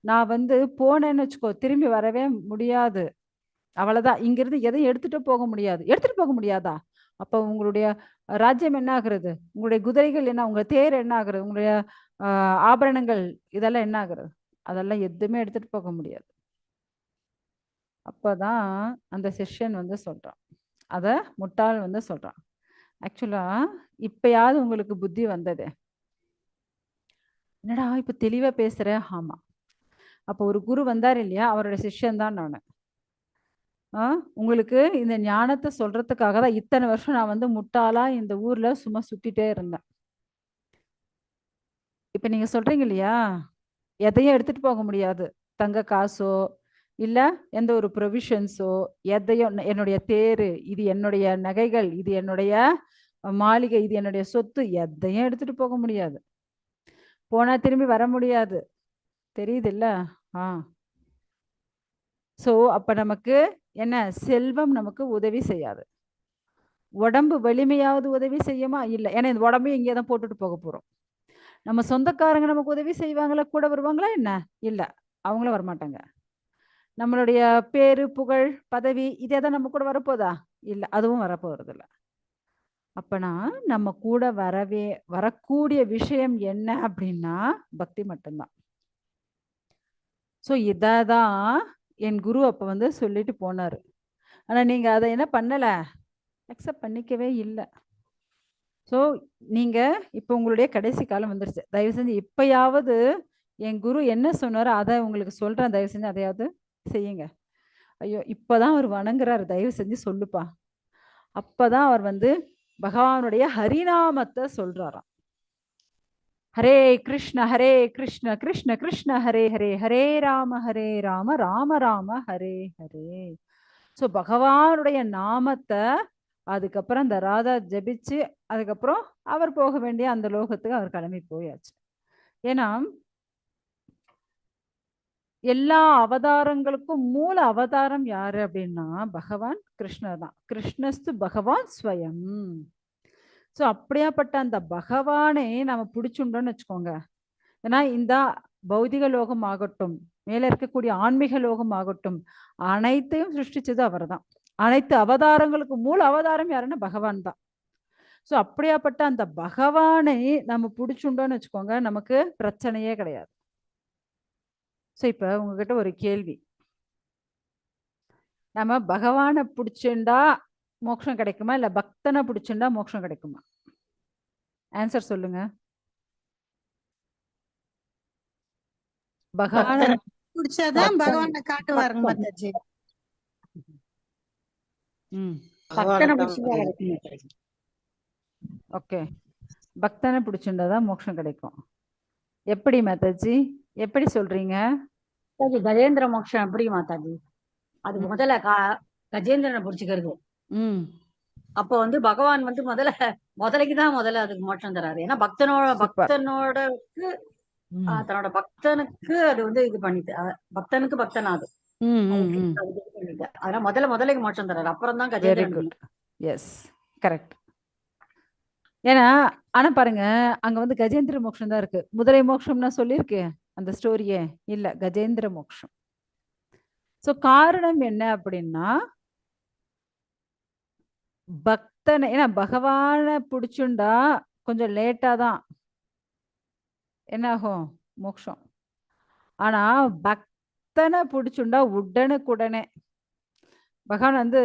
நான் வந்து போனேன்னு வச்சுக்கோ திரும்பி வரவே முடியாது, அவ்வளவுதான், இங்கிருந்து எதையும் எடுத்துட்டு போக முடியாது. எடுத்துட்டு போக முடியாதா? அப்ப உங்களுடைய ராஜ்யம் என்ன ஆகுறது, உங்களுடைய குதிரைகள் என்ன, உங்க தேர் என்ன ஆகுறது, உங்களுடைய ஆபரணங்கள் இதெல்லாம் என்ன ஆகுறது, அதெல்லாம் எதுவுமே எடுத்துட்டு போக முடியாது. அப்பதான் அந்த சிஷ்யன் வந்து சொல்றான், அத முட்டாள் வந்து சொல்றான், ஆக்சுவலா இப்பயாவது உங்களுக்கு புத்தி வந்தது, என்னடா இப்ப தெளிவா பேசுற, ஆமா, அப்ப ஒரு குரு வந்தார் இல்லையா, அவரோட சிஷ்யன் தான் நானு. உங்களுக்கு இந்த ஞானத்தை சொல்றதுக்காக தான் இத்தனை வருஷம் நான் வந்து முட்டாளா இந்த ஊர்ல சும்மா சுத்திட்டே இருந்தேன். இப்ப நீங்க சொல்றீங்க இல்லையா, எதையும் எடுத்துட்டு போக முடியாது, தங்க காசோ இல்ல எந்த ஒரு ப்ரொவிஷன்ஸோ, எதையும் என்னுடைய தேரு, இது என்னுடைய நகைகள், இது என்னுடைய மாளிகை, இது என்னுடைய சொத்து, எதையும் எடுத்துட்டு போக முடியாது, போனா திரும்பி வர முடியாது, தெரியுது இல்ல. சோ அப்ப நமக்கு என்ன, செல்வம் நமக்கு உதவி செய்யாது, உடம்பு வலிமையாவது உதவி செய்யுமா, இல்லை, ஏன்னா இந்த உடம்பையும் இங்கே தான் போட்டுட்டு போக போறோம். நம்ம சொந்தக்காரங்க நமக்கு உதவி செய்வாங்களா, கூட வருவாங்களா என்ன, இல்லை, அவங்களும் வரமாட்டாங்க. நம்மளுடைய பேரு புகழ் பதவி இதே தான் நம்ம கூட வரப்போதா, இல்லை, அதுவும் வரப்போறது இல்லை. அப்பனா நம்ம கூட வரக்கூடிய விஷயம் என்ன அப்படின்னா பக்தி மட்டும்தான். ஸோ இதான் என் குரு அப்ப வந்து சொல்லிட்டு போனாரு. ஆனா நீங்க அதை என்ன பண்ணல, அக்செப்ட் பண்ணிக்கவே இல்லை. ஸோ நீங்க இப்போ உங்களுடைய கடைசி காலம் வந்துருச்சு, தயவு செஞ்சு இப்பயாவது என் குரு என்ன சொன்னாரோ அதை உங்களுக்கு சொல்றேன், தயவு செஞ்சு அதையாவது செய்யுங்க. ஐயோ இப்பதான் அவர் வணங்குறாரு, தயவு செஞ்சு சொல்லுப்பா. அப்பதான் அவர் வந்து பகவானுடைய ஹரிநாமத்தை சொல்றாராம். ஹரே கிருஷ்ண கிருஷ்ண கிருஷ்ண ஹரே ஹரே, ஹரே ராம ராம ராம ஹரே ஹரே. ஸோ பகவானுடைய நாமத்தை அதுக்கப்புறம் அந்த ராதா ஜபிச்சு அதுக்கப்புறம் அவர் போக வேண்டிய அந்த லோகத்துக்கு அவர் கிளம்பி போயாச்சு. ஏன்னா எல்லா அவதாரங்களுக்கும் மூல அவதாரம் யாரு அப்படின்னா பகவான் கிருஷ்ணர் தான். கிருஷ்ணஸ்து பகவான் ஸ்வயம். ஸோ அப்படியாப்பட்ட அந்த பகவானை நம்ம பிடிச்சுட்டோம்னு வச்சுக்கோங்க. ஏன்னா இந்த பௌதிக லோகம் ஆகட்டும், மேல இருக்கக்கூடிய ஆன்மீக லோகம் ஆகட்டும், அனைத்தையும் சிருஷ்டிச்சது அவர்தான். அனைத்து அவதாரங்களுக்கு மூல அவதாரம் யாருன்னா பகவான் தான். ஸோ அப்படியாப்பட்ட அந்த பகவானை நம்ம பிடிச்சுண்டோன்னு வச்சுக்கோங்க, நமக்கு பிரச்சனையே கிடையாது. ஸோ இப்ப உங்ககிட்ட ஒரு கேள்வி. நம்ம பகவானை பிடிச்சிருந்தா மோட்சம் கிடைக்குமா, இல்ல பக்தனை பிடிச்சிருந்தா மோட்சம் கிடைக்குமா? ஆன்சர் சொல்லுங்க. பகவானை பக்தனை பிடிச்சாதான் பக்தன் பகவானை காட்டுவாருங்க பக்தன் மாதாஜி. பக்தனை பகவானை பிடிச்சதா கிடைக்கும் மாதாஜி. ஓகே, பக்தனை பிடிச்சிருந்தாதான் மோட்சம் கிடைக்கும். எப்படி மாதாஜி, எப்படி சொல்றீங்க? மாதாஜி, கஜேந்திர மோட்சம் எப்படி மாதாஜி? அது ம். முதல்ல கஜேந்திரனை பிடிச்சுக்கிறது. ம் அப்போ வந்து பகவான் வந்து முதலைக்குதான் முதல்ல அதுக்கு மோட்சம் தராரு. ஏன்னா சூப்பர். பக்தனோட ம் தன்னோட பக்தனுக்கு அது வந்து இது பண்ணிட்டு பக்தனுக்கு பக்தன் அது ம் ம் அதுக்கு ம் அது இது பண்ணிட்டு அதனால முதலைக்கு மோட்சம் தராரு. அப்புறம் தான் very Gajendran. Good. Yes, correct. ஏன்னா ஆனா பாருங்க, அங்க வந்து கஜேந்திர மோட்சம் தான் இருக்கு. முதலை மோட்சம்னா சொல்லியிருக்கு அந்த ஸ்டோரியே இல்ல, கஜேந்திர மோட்சம். ஸோ காரணம் என்ன அப்படின்னா, பக்தனை, ஏன்னா பகவானை பிடிச்சுண்டா கொஞ்சம் லேட்டா தான் என்ன ஆகும் மோட்சம். ஆனா பக்தனை பிடிச்சுண்டா உடனுக்குடனே. பகவான் வந்து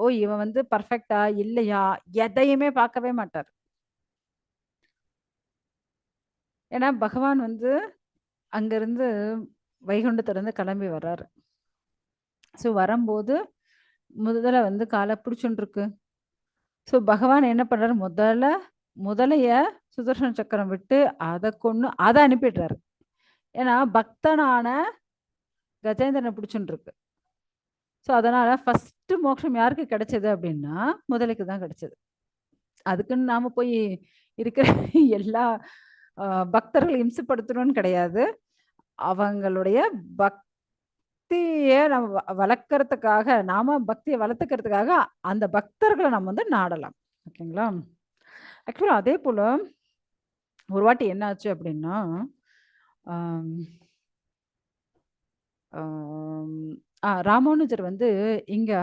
ஓ இவன் வந்து பர்ஃபெக்டா இல்லையா எதையுமே பார்க்கவே மாட்டார். ஏன்னா பகவான் வந்து அங்கிருந்து வைகுண்டத்திலிருந்து கிளம்பி வர்றாரு. ஸோ வரும்போது முதல்ல வந்து காலை பிடிச்சுருக்கு. ஸோ பகவான் என்ன பண்றாரு, முதலைய சுதர்சன சக்கரம் விட்டு அதை கொன்னு அதை அனுப்பிடுறாரு. ஏன்னா பக்தனான கஜேந்திரனை பிடிச்சுருக்கு. ஸோ அதனால ஃபர்ஸ்ட் மோட்சம் யாருக்கு கிடைச்சது அப்படின்னா முதலைக்கு தான் கிடைச்சது. அதுக்குன்னு நாம போய் இருக்கிற எல்லா பக்தர்கள் இம்சப்படுத்தணும்னு கிடையாது. அவங்களுடைய பக்தியை நம்ம வளர்க்கறதுக்காக, நாம பக்தியை வளர்த்துக்கிறதுக்காக அந்த பக்தர்களை நம்ம வந்து நாடலாம். ஓகேங்களா? ஆக்சுவலா அதே போல ஒரு வாட்டி என்ன ஆச்சு அப்படின்னா, ஆம், ஆம், ராமானுஜர் வந்து இங்க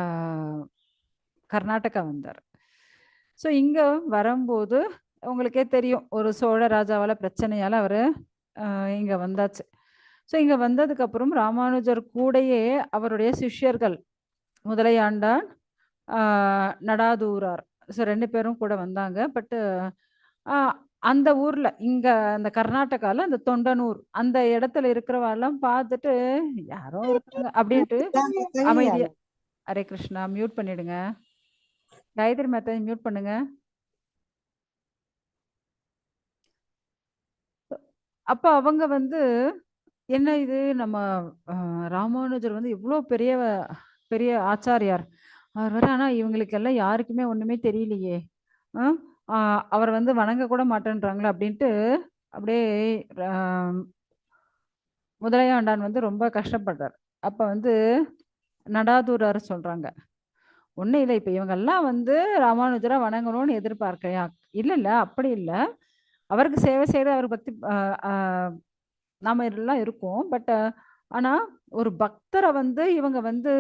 கர்நாடகா வந்தார். ஸோ இங்க வரும்போது உங்களுக்கே தெரியும், ஒரு சோழ ராஜாவால பிரச்சனையால அவரு இங்க வந்தாச்சு. ஸோ இங்க வந்ததுக்கு அப்புறம் ராமானுஜர் கூடயே அவருடைய சிஷ்யர்கள் முதலையாண்டான், நடாதூரார், ஸோ 2 பேரும் கூட வந்தாங்க. பட் அந்த ஊர்ல இங்க அந்த கர்நாடகால அந்த தொண்டனூர் அந்த இடத்துல இருக்கிறவெல்லாம் பார்த்துட்டு யாரோ இருக்காங்க அப்படின்ட்டு அமைதியா. ஹரே கிருஷ்ணா, மியூட் பண்ணிடுங்க. காயத்ரி மாதா மியூட் பண்ணுங்க. அப்ப அவங்க வந்து என்ன இது, நம்ம ராமானுஜர் வந்து இவ்வளோ பெரிய ஆச்சாரியார் அவர் வர, ஆனா இவங்களுக்கெல்லாம் யாருக்குமே ஒண்ணுமே தெரியலையே, அவர் வந்து வணங்க கூட மாட்டேன்றாங்களா அப்படின்ட்டு அப்படியே முதலையாண்டான் வந்து ரொம்ப கஷ்டப்படுறார். அப்ப வந்து நடாதூரார் சொல்றாங்க, ஒன்றும் இல்லை, இப்போ இவங்கெல்லாம் வந்து ராமானுஜரை வணங்கணும்னு எதிர்பார்க்கையா? இல்லை இல்லை, அப்படி இல்லை, அவருக்கு சேவை செய்கிற அவர் பக்தி நாம எல்லாம் இருக்கோம். பட் ஆனா ஒரு பக்தரை வந்து இவங்க வந்து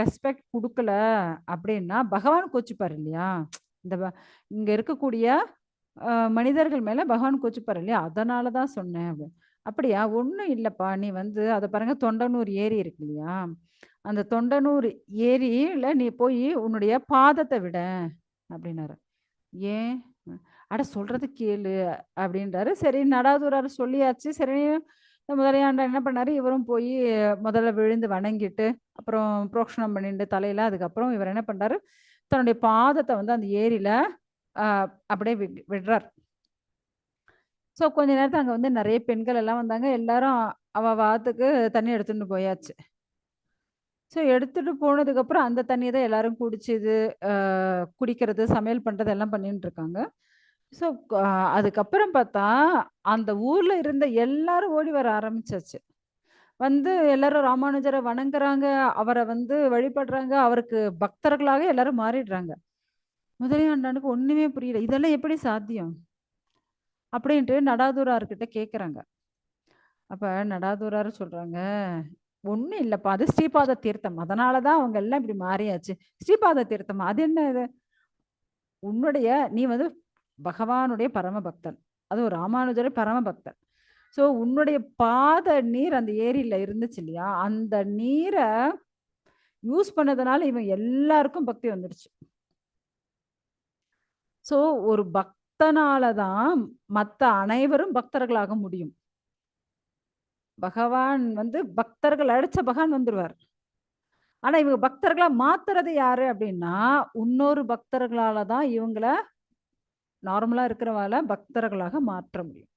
ரெஸ்பெக்ட் கொடுக்கல அப்படின்னா பகவான் கோச்சுப்பார் இல்லையா? இந்த இங்க இருக்கக்கூடிய மனிதர்கள் மேல பகவான் கோச்சுப்பார் இல்லையா? அதனால தான் சொன்னேன். அப்படியா? ஒன்றும் இல்லைப்பா, நீ வந்து அதை பாருங்க, தொண்டனூர் ஏரி இருக்கு இல்லையா, அந்த தொண்டனூர் ஏரியில நீ போய் உன்னுடைய பாதத்தை விட அப்படின்னாரு. ஏன்? அட சொல்றது கேளு அப்படின்றாரு. சரி, நடாதூரார் சொல்லியாச்சு. சரி, இந்த முதலையாண்டார் என்ன பண்ணாரு, இவரும் போய் முதல்ல விழுந்து வணங்கிட்டு அப்புறம் புரோக்ஷணம் பண்ணிட்டு தலையில, அதுக்கப்புறம் இவர் என்ன பண்றாரு, தன்னுடைய பாதத்தை வந்து அந்த ஏரியில அப்படியே விடுறார். ஸோ கொஞ்ச நேரத்தில் அங்கே வந்து நிறைய பெண்கள் எல்லாம் வந்தாங்க. எல்லாரும் அவ வாத்துக்கு தண்ணி எடுத்துட்டு போயாச்சு. ஸோ எடுத்துட்டு போனதுக்கப்புறம் அந்த தண்ணியை தான் எல்லாரும் குடிச்சது, குடிக்கிறது, சமையல் பண்ணுறது எல்லாம் பண்ணிட்டு இருக்காங்க. ஸோ அதுக்கப்புறம் பார்த்தா அந்த ஊர்ல இருந்த எல்லாரும் ஓடி வர ஆரம்பிச்சாச்சு. வந்து எல்லாரும் ராமானுஜரை வணங்குறாங்க, அவரை வந்து வழிபடுறாங்க, அவருக்கு பக்தர்களாக எல்லாரும் மாறிடுறாங்க. முதலையாண்டானுக்கு ஒண்ணுமே புரியல, இதெல்லாம் எப்படி சாத்தியம் அப்படின்ட்டு நடாதூரார்கிட்ட கேட்குறாங்க. அப்ப நடாதூரார் சொல்றாங்க, ஒண்ணும் இல்லப்பா. அது ஸ்ரீபாத தீர்த்தம். அதனால தான் அவங்க எல்லாம் இப்படி மாறியாச்சு. ஸ்ரீபாத தீர்த்தம் அது என்ன இது? உன்னுடைய நீ வந்து பகவானுடைய பரம பக்தன். அதுவும் ராமானுஜரே பரம பக்தன். ஸோ உன்னுடைய பாத நீர் அந்த ஏரியில இருந்துச்சு இல்லையா? அந்த நீர யூஸ் பண்ணதுனால இவன் எல்லாருக்கும் பக்தி வந்துடுச்சு. ஸோ ஒரு பக்தனால தான் மத்த அனைவரும் பக்தர்களாக முடியும். பகவான் வந்து பக்தர்கள் அழைச்ச பகவான் வந்துருவார். ஆனா இவங்க பக்தர்களா மாத்துறது யாரு அப்படின்னா, இன்னொரு பக்தர்களால தான் இவங்கள நார்மலா இருக்கிறவாள பக்தர்களாக மாற்ற முடியும்.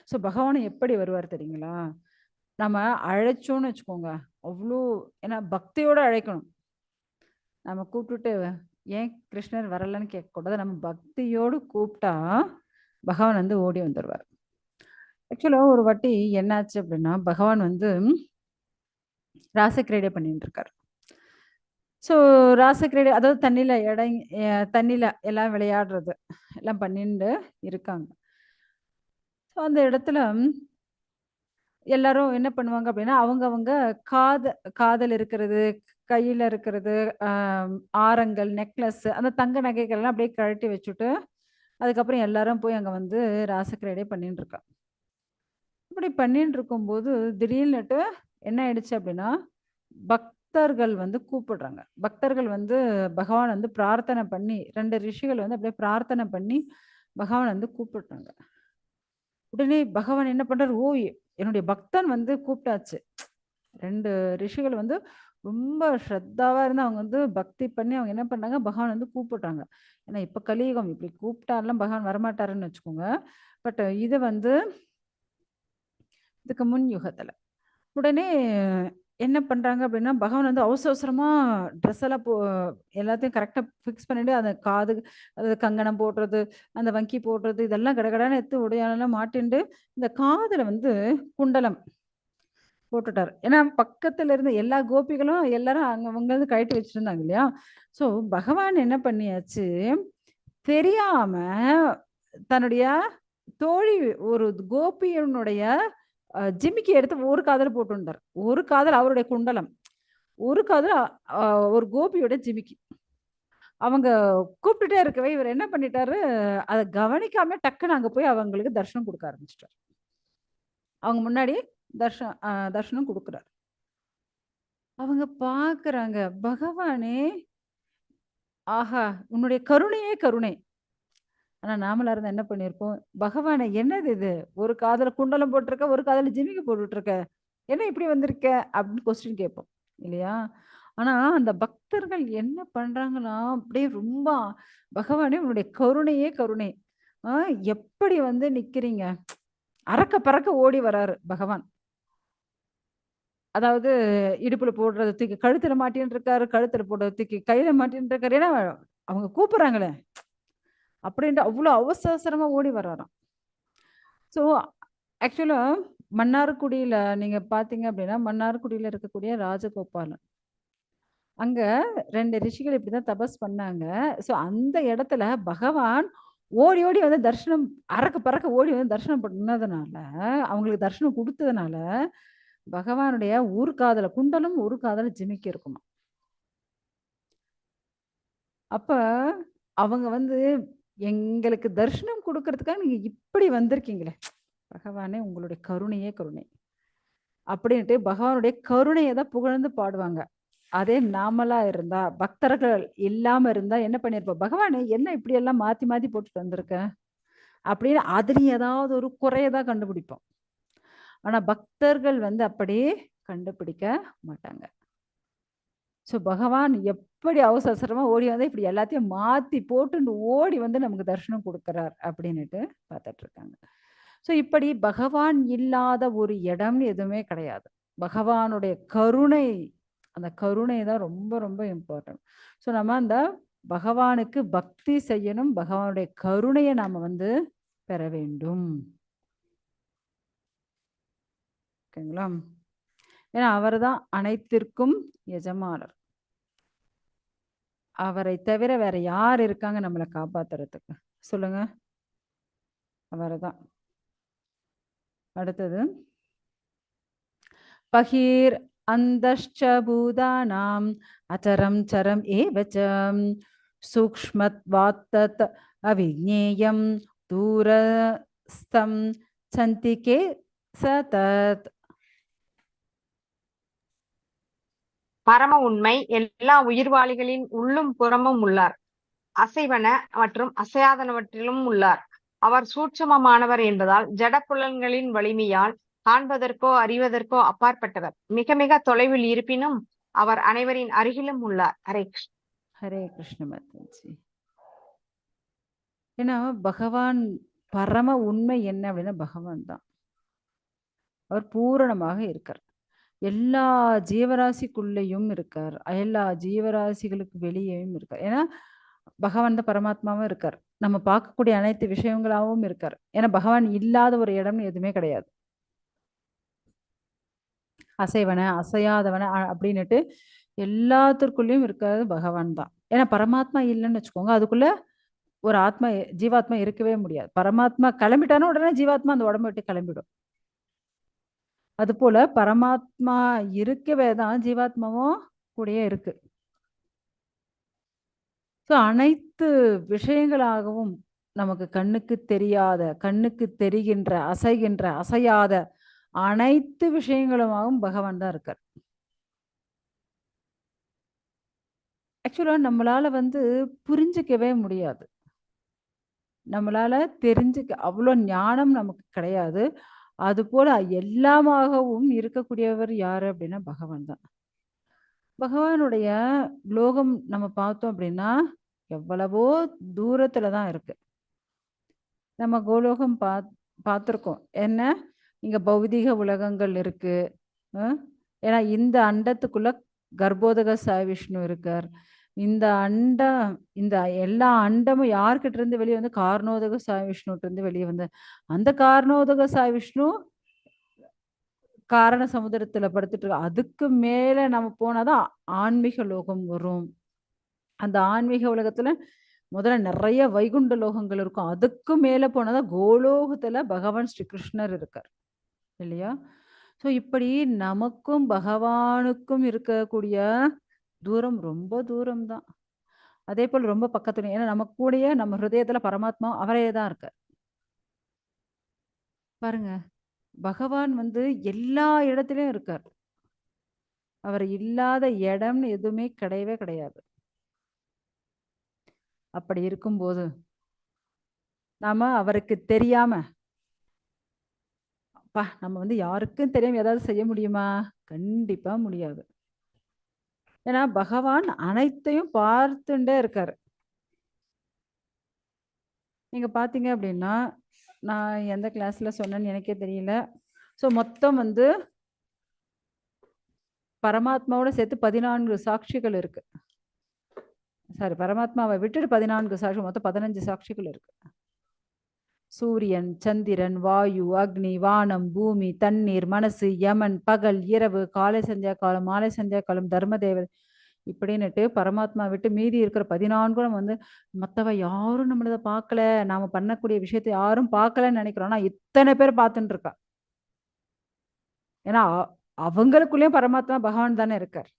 ஸோ பகவான் எப்படி வருவார் தெரியுங்களா? நம்ம அழைச்சோம்னு வச்சுக்கோங்க, அவ்ளோ ஏன்னா பக்தியோட அழைக்கணும். நம்ம கூப்பிட்டுட்டு ஏன் கிருஷ்ணர் வரலன்னு கேட்கக்கூடாது. நம்ம பக்தியோடு கூப்பிட்டா பகவான் வந்து ஓடி வந்துருவார். ஆக்சுவலா ஒரு வாட்டி என்னாச்சு அப்படின்னா, பகவான் வந்து ராசக்கிரீடை பண்ணிட்டு இருக்காரு. ஸோ ராசக்கிரீடை அதாவது தண்ணியில எல்லாம் விளையாடுறது எல்லாம் பண்ணிட்டு இருக்காங்க. ஸோ அந்த இடத்துல எல்லாரும் என்ன பண்ணுவாங்க அப்படின்னா, அவங்கவங்க காதல் இருக்கிறது, கையில இருக்கிறது, ஆரங்கள், நெக்லஸ் அந்த தங்க நகைகள்லாம் அப்படியே கழட்டி வச்சுட்டு, அதுக்கப்புறம் எல்லாரும் போய் அங்க வந்து ராசக்கிரீடை பண்ணிட்டு இருக்காங்க. இப்படி பண்ணிட்டு இருக்கும்போது திடீர்னுட்டு என்ன ஆயிடுச்சு அப்படின்னா, பக்தர்கள் வந்து கூப்பிடுறாங்க. பக்தர்கள் வந்து பகவான் வந்து பிரார்த்தனை பண்ணி 2 ரிஷிகள் வந்து அப்படியே பிரார்த்தனை பண்ணி பகவான் வந்து கூப்பிடுறாங்க. உடனே பகவான் என்ன பண்றாரு, ஓ! என்னுடைய பக்தன் வந்து கூப்பிட்டாச்சு. 2 ரிஷிகள் வந்து ரொம்ப ஸ்ரத்தாவா இருந்து அவங்க வந்து பக்தி பண்ணி அவங்க என்ன பண்ணாங்க, பகவான் வந்து கூப்பிடுறாங்க. ஏன்னா இப்ப கலியுகம் இப்படி கூப்பிட்டாலாம் பகவான் வரமாட்டாருன்னு வச்சுக்கோங்க. பட் இது வந்து இதுக்கு முன் யுகத்துல. உடனே என்ன பண்றாங்க அப்படின்னா, பகவான் வந்து அவசர அவசரமா ட்ரெஸ் எல்லாம் எல்லாத்தையும் கரெக்ட்டா ஃபிக்ஸ் பண்ணிட்டு, அந்த காது அது கங்கணம் போடுறது, அந்த வங்கி போடுறது இதெல்லாம் கடகடன்னு எடுத்து உடையாலலாம் மாட்டிண்டு, இந்த காதுல வந்து குண்டலம் போட்டுட்டாரு. ஏன்னா பக்கத்துல இருந்த எல்லா கோபிகளும் எல்லாரும் அவங்க வந்து கழட்டி வச்சிருந்தாங்க இல்லையா? ஸோ பகவான் என்ன பண்ணியாச்சு, தெரியாம தன்னுடைய தோழி ஒரு கோபியினுடைய ஜிமிக்கி எடுத்து ஒரு காதுல போட்டுண்டார். ஒரு காதுல அவருடைய குண்டலம். ஒரு காதுல அ ஒரு கோபியோட ஜிமிக்கி. அவங்க கூப்பிட்டுட்டே இருக்கவே இவர் என்ன பண்ணிட்டாரு, அத கவனிக்காம டக்குனு அங்க போய் அவங்களுக்கு தர்ஷனம் குடுக்க ஆரம்பிச்சுட்டாரு. அவங்க முன்னாடி தர்ஷனம் குடுக்குறாரு. அவங்க பார்க்குறாங்க, பகவானே! ஆஹா! உன்னுடைய கருணையே கருணை. ஆனா நாமளா இருந்தா என்ன பண்ணியிருப்போம், பகவானே என்னது இது? ஒரு காதுல குண்டலம் போட்டுருக்க, ஒரு காதுல ஜிமிக்கி போட்டுட்டுருக்க. என்ன இப்படி வந்திருக்க? அப்படின்னு கொஸ்டின் கேட்போம். இல்லையா? ஆனா அந்த பக்தர்கள் என்ன பண்றாங்கன்னா, அப்படியே ரொம்ப பகவானே உன்னுடைய கருணையே கருணை. ஆ எப்படி வந்து நிக்கிறீங்க? அறக்க பறக்க ஓடி வராரு பகவான். அதாவது இடுப்புல போடுறத தூக்கி கழுத்துல மாட்டின்னு இருக்காரு. கழுத்துல போடுறத தூக்கி கையில மாட்டின்னு இருக்காரு. ஏன்னா அவங்க கூப்பிடுறாங்களே! அப்படின்ட்டு அவ்ளோ அவசர அவசரமா ஓடி வராராம். ஸோ ஆக்சுவலா மன்னார்குடியில நீங்க பார்த்தீங்க அப்படின்னா, மன்னார்குடியில இருக்கக்கூடிய ராஜகோபாலன். அங்க 2 ரிஷிகள் இப்படிதான் தபஸ் பண்ணாங்க. ஸோ அந்த இடத்துல பகவான் ஓடி ஓடி வந்து தரிசனம் அறக்க பறக்க ஓடி வந்து தரிசனம் பண்ணதுனால, அவங்களுக்கு தரிசனம் குடுத்ததுனால, பகவானுடைய ஒரு காதுல குண்டலம், ஒரு காதுல ஜிமிக்கி இருக்குமாம். அப்ப அவங்க வந்து எங்களுக்கு தரிசனம் குடுக்கறதுக்காக நீங்க இப்படி வந்திருக்கீங்களே! பகவானே உங்களுடைய கருணையே கருணை. அப்படின்ட்டு பகவானுடைய கருணைய தான் புகழ்ந்து பாடுவாங்க. அதே நாமளா இருந்தா, பக்தர்கள் இல்லாம இருந்தா என்ன பண்ணியிருப்போம்? பகவானே என்ன இப்படியெல்லாம் மாத்தி மாத்தி போட்டுட்டு வந்திருக்க? அப்படின்னு அதில ஏதாவது ஒரு குறைய தான் கண்டுபிடிப்போம். ஆனா பக்தர்கள் வந்து அப்படியே கண்டுபிடிக்க மாட்டாங்க. ஸோ பகவான் எப்படி அவசர அவசரமா ஓடி வந்து இப்படி எல்லாத்தையும் மாத்தி போட்டுண்டு ஓடி வந்து நமக்கு தரிசனம் குடுக்குறார் அப்படின்னுட்டு பார்த்துட்டு இருக்காங்க. ஸோ இப்படி பகவான் இல்லாத ஒரு இடம்னு எதுவுமே கிடையாது. பகவானுடைய கருணை, அந்த கருணை தான் ரொம்ப ரொம்ப இம்பார்ட்டன்ட். ஸோ நம்ம அந்த பகவானுக்கு பக்தி செய்யணும். பகவானுடைய கருணைய நாம வந்து பெற வேண்டும். ஓகேங்களா? ஏன்னா அவர்தான் அனைத்திற்கும் எஜமானர். அவரை தவிர வேற யார் இருக்காங்க நம்மள காப்பாத்துறதுக்கு? சொல்லுங்க. அவர்தான். அடுத்தது பகீர் அந்தஷ்ச பூதானாம் அச்சரம் சரம் ஏவச்ச சூக்ஷ்மத்வாத்தத் அவிஜ்ஞேயம் தூரஸ்தம் சந்திகே சதத். பரம உண்மை எல்லா உயிர்வாளிகளின் உள்ளும் புறமும் உள்ளார். அசைவன மற்றும் அசையாதனவற்றிலும் உள்ளார். அவர் சூட்சமமானவர் என்பதால் ஜடப்புலன்களின் வலிமையால் காண்பதற்கோ அறிவதற்கோ அப்பாற்பட்டவர். மிக மிக தொலைவில் இருப்பினும் அவர் அனைவரின் அருகிலும் உள்ளார். ஹரே கிருஷ்ண. ஹரே கிருஷ்ண மாதாஜி. ஏன்னா பகவான் பரம உண்மை என்ன அப்படின்னா பகவான் தான். அவர் பூரணமாக இருக்கார். எல்லா ஜீவராசிக்குள்ளேயும் இருக்கார். எல்லா ஜீவராசிகளுக்கு வெளியேயும் இருக்கார். ஏன்னா பகவான் தான் பரமாத்மாவும் இருக்கார். நம்ம பார்க்கக்கூடிய அனைத்து விஷயங்களாகவும் இருக்கார். ஏன்னா பகவான் இல்லாத ஒரு இடம் எதுவுமே கிடையாது. அசைவன அசையாதவன அப்படின்னுட்டு எல்லாத்திற்குள்ளேயும் இருக்கிறது பகவான் தான். ஏன்னா பரமாத்மா இல்லைன்னு வச்சுக்கோங்க, அதுக்குள்ள ஒரு ஆத்மா ஜீவாத்மா இருக்கவே முடியாது. பரமாத்மா கிளம்பிட்டானா உடனே ஜீவாத்மா அந்த உடம்பு விட்டு கிளம்பிடும். அது போல பரமாத்மா இருக்கவே தான் ஜீவாத்மாவும் கூடயே இருக்கு. ஸோ அனைத்து விஷயங்களாகவும் நமக்கு கண்ணுக்கு தெரியாத, கண்ணுக்கு தெரிகின்ற, அசைகின்ற, அசையாத அனைத்து விஷயங்களுமாகவும் பகவான் தான் இருக்கார். ஆக்சுவலா நம்மளால புரிஞ்சுக்கவே முடியாது. நம்மளால தெரிஞ்சுக்க அவ்வளோ ஞானம் நமக்கு கிடையாது. அதுபோல எல்லாமாகவும் இருக்கக்கூடியவர் யாரு அப்படின்னா பகவான் தான். பகவானுடைய லோகம் நம்ம பார்த்தோம் அப்படின்னா எவ்வளவோ தூரத்துல தான் இருக்கு. நம்ம கோலோகம் பார்த்துருக்கோம். என்ன இங்க பௌதிக உலகங்கள் இருக்கு. ஏன்னா இந்த அண்டத்துக்குள்ள கர்ப்போதக சாய் விஷ்ணு இருக்கார். இந்த எல்லா அண்டமும் யார்கிட்ட இருந்து வெளியே வந்து காரணோதக சாய் விஷ்ணுட்டு இருந்து வெளியே வந்து அந்த காரணோதக சாய் விஷ்ணு காரண சமுதிரத்துல படுத்துட்டு இருக்கு. அதுக்கு மேல நம்ம போனாதான் ஆன்மீக லோகம் வரும். அந்த ஆன்மீக உலகத்துல முதல்ல நிறைய வைகுண்ட லோகங்கள் இருக்கும். அதுக்கு மேல போனாதான் கோலோகத்துல பகவான் ஸ்ரீ கிருஷ்ணர் இருக்கார் இல்லையா? ஸோ இப்படி நமக்கும் பகவானுக்கும் இருக்கக்கூடிய தூரம் ரொம்ப தூரம் தான். அதே போல் ரொம்ப பக்கத்துல, ஏன்னா நம்ம கூடயே நம்ம ஹிருதயத்துல பரமாத்மா அவரே தான் இருக்கார். பாருங்க, பகவான் எல்லா இடத்துலயும் இருக்கார். அவர் இல்லாத இடம்னு எதுவுமே கிடையவே கிடையாது. அப்படி இருக்கும்போது நாம அவருக்கு தெரியாம நம்ம யாருக்கும் தெரியாம ஏதாவது செய்ய முடியுமா? கண்டிப்பா முடியாது. ஏன்னா பகவான் அனைத்தையும் பார்த்துட்டே இருக்காரு. நீங்க பாத்தீங்க அப்படின்னா, நான் எந்த கிளாஸ்ல சொன்னேன்னு எனக்கே தெரியல. ஸோ மொத்தம் பரமாத்மாவோட சேர்த்து 14 சாட்சிகள் இருக்கு. சாரி, பரமாத்மாவை விட்டுட்டு 14 சாட்சி, மொத்தம் 15 சாட்சிகள் இருக்கு. சூரியன், சந்திரன், வாயு, அக்னி, வானம், பூமி, தண்ணீர், மனசு, யமன், பகல், இரவு, காலை சந்தியா காலம், மாலை சந்தியா காலம், தர்மதேவதை இப்படின்னுட்டு பரமாத்மா விட்டு மீதி இருக்கிற 14 மற்றவ யாரும் நம்மளதை பார்க்கல, நாம பண்ணக்கூடிய விஷயத்தை யாரும் பார்க்கலன்னு நினைக்கிறோம்னா இத்தனை பேர் பார்த்துட்டு இருக்கா. ஏன்னா அவங்களுக்குள்ளேயும் பரமாத்மா பகவான் தானே இருக்கார்.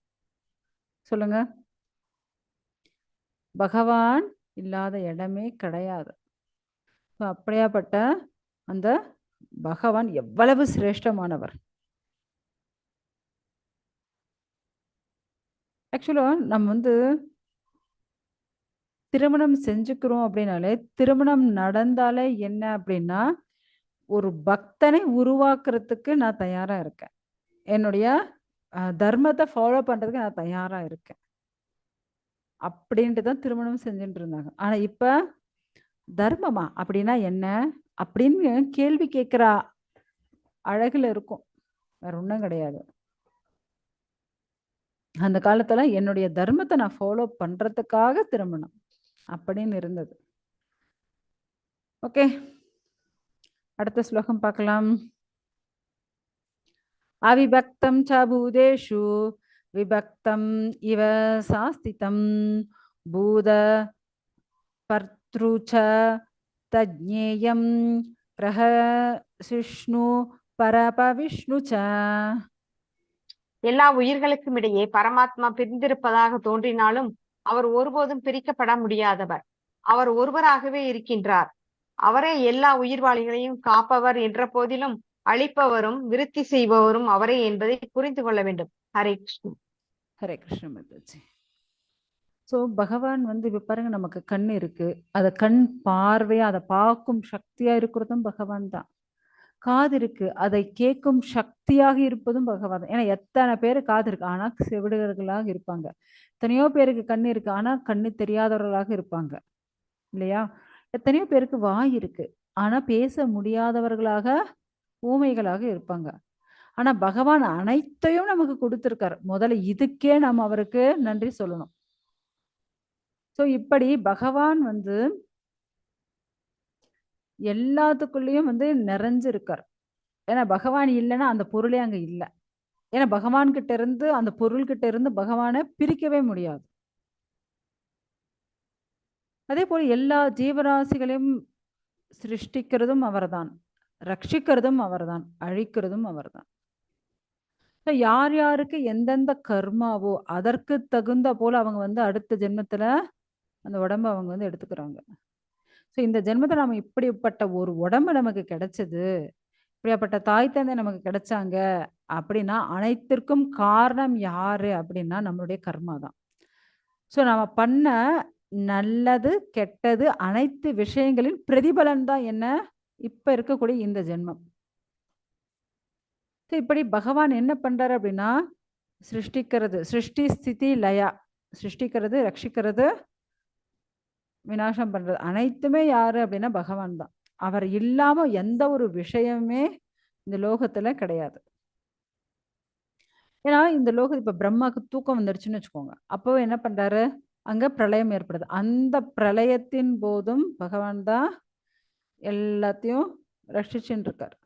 சொல்லுங்க, பகவான் இல்லாத இடமே கிடையாது. அப்படியாப்பட்ட அந்த பகவான் எவ்வளவு சிரேஷ்டமானவர். ஆக்சுவலா நம்ம திருமணம் செஞ்சுக்கிறோம் அப்படின்னாலே, திருமணம் நடந்தாலே என்ன அப்படின்னா, ஒரு பக்தனை உருவாக்குறதுக்கு நான் தயாரா இருக்கேன். என்னுடைய தர்மத்தை ஃபாலோ பண்றதுக்கு நான் தயாரா இருக்கேன் அப்படின்ட்டு தான் திருமணம் செஞ்சுட்டு இருந்தாங்க. ஆனா இப்ப தர்மமா அப்படின்னா என்ன அப்படின்னு கேள்வி கேட்கிற அழகுல இருக்கும், வேற ஒன்றும் கிடையாது. அந்த காலத்துல என்னுடைய தர்மத்தை நான் ஃபாலோ பண்றதுக்காக திருமணம் அப்படின்னு இருந்தது. ஓகே, அடுத்த ஸ்லோகம் பார்க்கலாம். அவிபக்தம் ச பூதேஷு விபக்தம் இவ சாஸ்திதம் பூத பர்த்ருச்ச தஜ்ஞேயம் பிரஹசிஷ்ணு பரபவிஷ்ணு ச. எல்லா உயிர்களுக்கும் இடையே பரமாத்மா பிரிந்திருப்பதாக தோன்றினாலும் அவர் ஒருபோதும் பிரிக்கப்பட முடியாதவர். அவர் ஒருவராகவே இருக்கின்றார். அவரே எல்லா உயிர்வாளிகளையும் காப்பவர் என்ற போதிலும் அழிப்பவரும் விருத்தி செய்பவரும் அவரே என்பதை புரிந்து கொள்ள வேண்டும். ஹரே கிருஷ்ணன். ஹரே கிருஷ்ண மாதாஜி. ஸோ பகவான் வந்து இப்போ பாருங்க, நமக்கு கண் இருக்கு, அதை கண் பார்வையா அதை பார்க்கும் சக்தியா இருக்கிறதும் பகவான் தான். காது இருக்கு, அதை கேட்கும் சக்தியாக இருப்பதும் பகவான் தான். ஏன்னா எத்தனை பேர் காது இருக்கு ஆனா செவிடுகர்களாக இருப்பாங்க, எத்தனையோ பேருக்கு கண் இருக்கு ஆனா கண்ணு தெரியாதவர்களாக இருப்பாங்க இல்லையா? எத்தனையோ பேருக்கு வாய் இருக்கு ஆனா பேச முடியாதவர்களாக ஊமைகளாக இருப்பாங்க. ஆனா பகவான் அனைத்தையும் நமக்கு கொடுத்திருக்காரு. முதல்ல இதுக்கே நம்ம அவருக்கு நன்றி சொல்லணும். ஸோ இப்படி பகவான் வந்து எல்லாத்துக்குள்ளேயும் வந்து நிறைஞ்சிருக்கார். ஏன்னா பகவான் இல்லைன்னா அந்த பொருளே அங்க இல்லை. ஏன்னா பகவான் கிட்ட இருந்து அந்த பொருள் கிட்ட இருந்து பகவானை பிரிக்கவே முடியாது. அதே போல எல்லா ஜீவராசிகளையும் சிருஷ்டிக்கிறதும் அவர்தான், ரட்சிக்கிறதும் அவர்தான், அழிக்கிறதும் அவர்தான். யார் யாருக்கு எந்தெந்த கர்மாவோ அதற்கு தகுந்த போல அவங்க வந்து அடுத்த ஜென்மத்துல அந்த உடம்ப அவங்க வந்து எடுத்துக்கிறாங்க. ஸோ இந்த ஜென்மத்துல நம்ம இப்படிப்பட்ட ஒரு உடம்பு நமக்கு கிடைச்சது, இப்படியாப்பட்ட தாய் தந்தை நமக்கு கிடைச்சாங்க அப்படின்னா அனைத்திற்கும் காரணம் யாரு அப்படின்னா நம்மளுடைய கர்மா தான். ஸோ நம்ம பண்ண நல்லது கெட்டது அனைத்து விஷயங்களின் பிரதிபலன் தான் என்ன இப்ப இருக்கக்கூடிய இந்த ஜென்மம். இப்படி பகவான் என்ன பண்றாரு அப்படின்னா சிருஷ்டிக்கிறது, சிருஷ்டி ஸ்திதி லயா, சிருஷ்டிக்கிறது, ரட்சிக்கிறது, விநாசம் பண்றது அனைத்துமே யாரு அப்படின்னா பகவான் தான். அவர் இல்லாம எந்த ஒரு விஷயமே இந்த லோகத்துல கிடையாது. ஏன்னா இந்த லோகம் இப்ப பிரம்மாக்கு தூக்கம் வந்துருச்சுன்னு வச்சுக்கோங்க, அப்போ என்ன பண்றாரு, அங்க பிரளயம் ஏற்படுது. அந்த பிரளயத்தின் போதும் பகவான் தான் எல்லாத்தையும் ரட்சிச்சுட்டு இருக்காரு.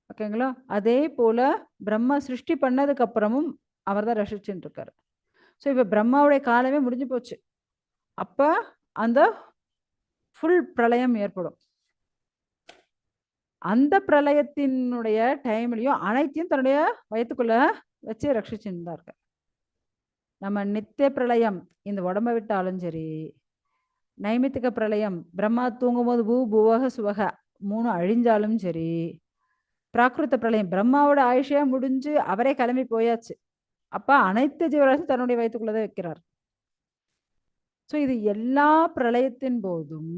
ஓகேங்களா? அதே போல பிரம்மா சிருஷ்டி பண்ணதுக்கு அப்புறமும் அவர் தான் ரட்சிச்சுட்டு இருக்காரு. ஸோ இப்ப பிரம்மாவுடைய காலமே முடிஞ்சு போச்சு. அப்ப அந்த ஃபுல் பிரளயம் ஏற்படும். அந்த பிரளயத்தினுடைய டைம்லயும் அனைத்தையும் தன்னுடைய வயிற்றுக்குள்ள வச்சு ரட்சிச்சுட்டு தான் இருக்கார். நம்ம நித்திய பிரளயம் இந்த உடம்பை விட்டாலும் சரி, நைமித்திக பிரளயம் பிரம்மா தூங்கும்போது பூ புவக சுவக 3 அழிஞ்சாலும் சரி, பிராகிருத பிரளயம் பிரம்மாவோட ஆயுஷையா முடிஞ்சு அவரே கிளம்பி போயாச்சு. அப்ப அனைத்து ஜீவராசியும் தன்னுடைய வயிற்றுக்குள்ளதான் வைக்கிறார். ஸோ இது எல்லா பிரளயத்தின் போதும்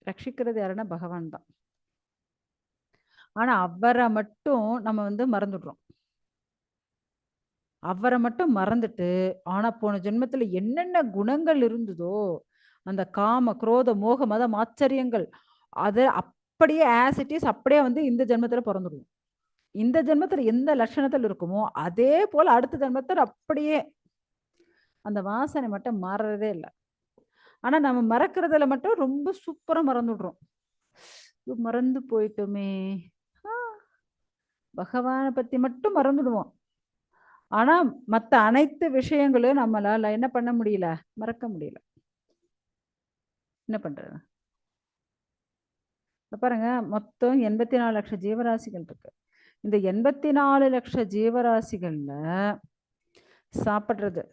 ரட்சிக்கிறது யாருன்னா பகவான் தான். ஆனா அவரை மட்டும் நம்ம வந்து மறந்துடுறோம். அவரை மட்டும் மறந்துட்டு, ஆனா போன ஜென்மத்துல என்னென்ன குணங்கள் இருந்ததோ அந்த காம குரோத மோக மதம் ஆச்சரியங்கள் அதை அப்படியே ஆஸ் இட் இஸ் அப்படியே வந்து இந்த ஜென்மத்துல பிறந்துடுவோம். இந்த ஜென்மத்துல எந்த லட்சணத்தில் இருக்குமோ அதே போல அடுத்த ஜென்மத்தில் அப்படியே அந்த வாசனை மட்டும் மாறுறதே இல்லை. ஆனா நம்ம மறக்கிறதுல மட்டும் ரொம்ப சூப்பரா மறந்துடுறோம். மறந்து போயிட்டோமே, பகவானை பத்தி மட்டும் மறந்துடுவோம். ஆனா மத்த அனைத்து விஷயங்களும் நம்மளால என்ன பண்ண முடியல, மறக்க முடியல. என்ன பண்றது? பாருங்க, மொத்தம் 84 லட்சம் ஜீவராசிகள் இருக்கு. இந்த 84 லட்சம் ஜீவராசிகள்ல சாப்பிடுறது,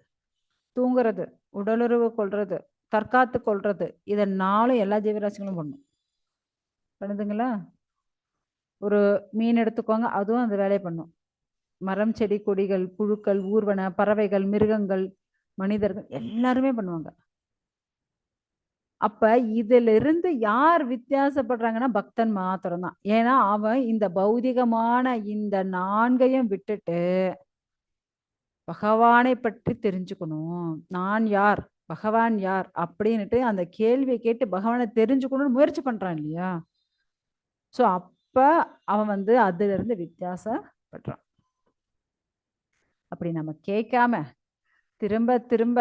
தூங்குறது, உடலுறவு கொள்றது, தற்காத்து கொள்றது, இதை 4 எல்லா ஜீவராசிகளும் பண்ணுதுங்களா? ஒரு மீன் எடுத்துக்கோங்க, அதுவும் அந்த வேலையை பண்ணும். மரம் செடி கொடிகள் புழுக்கள் ஊர்வன பறவைகள் மிருகங்கள் மனிதர்கள் எல்லாருமே பண்ணுவாங்க. அப்ப இதுல இருந்து யார் வித்தியாசப்படுறாங்கன்னா பக்தன் மாத்திரம் தான். ஏன்னா அவன் இந்த பௌதிகமான இந்த 4ஐயும் விட்டுட்டு பகவானை பற்றி தெரிஞ்சுக்கணும். நான் யார், பகவான் யார் அப்படின்னுட்டு அந்த கேள்வியை கேட்டு பகவானை தெரிஞ்சுக்கணும்னு முயற்சி பண்றான் இல்லையா? சோ அப்ப அவன் வந்து அதுல இருந்து வித்தியாசப்படுறான். அப்படி நம்ம கேட்காம திரும்ப திரும்ப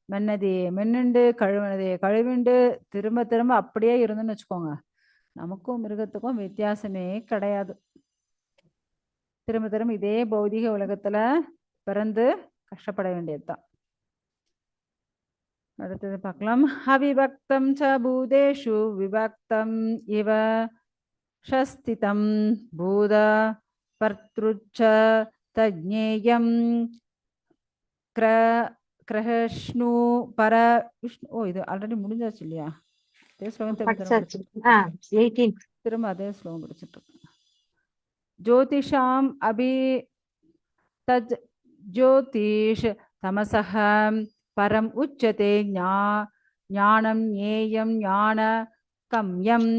மென்னதே மென்னுண்டு கழுவினதே கழுவிண்டு திரும்ப திரும்ப அப்படியே இருந்துன்னு வச்சுக்கோங்க, நமக்கும் மிருகத்துக்கும் வித்தியாசமே கிடையாது. திரும்ப திரும்ப இதே பௌதிக உலகத்துல பிறந்து கஷ்டப்பட வேண்டியதுதான். அடுத்தது பார்க்கலாம். அவிபக்தம் ச பூதேஷு விபக்தம் இவ ஷஸ்திதம் பூத பர்த்ருச்ச தஜ்ஞேயம் கிரஹஷ்ணு பர விஷ்ணு. ஓ, இது ஆல்ரெடி முடிஞ்சாச்சு இல்லையா? அதே ஸ்லோகம் திரும்ப திரும்ப படிச்சாச்சு. படிச்சுட்டு 18. திரும்ப அதே ஸ்லோகம் படிச்சுட்டு இருக்கேன். ஜோதிஷாம் அபி தஜ் ஜோதிஷ் தமசஹ பரம் உச்சதே ஞானம் ஞேயம் ஞான கம்யம்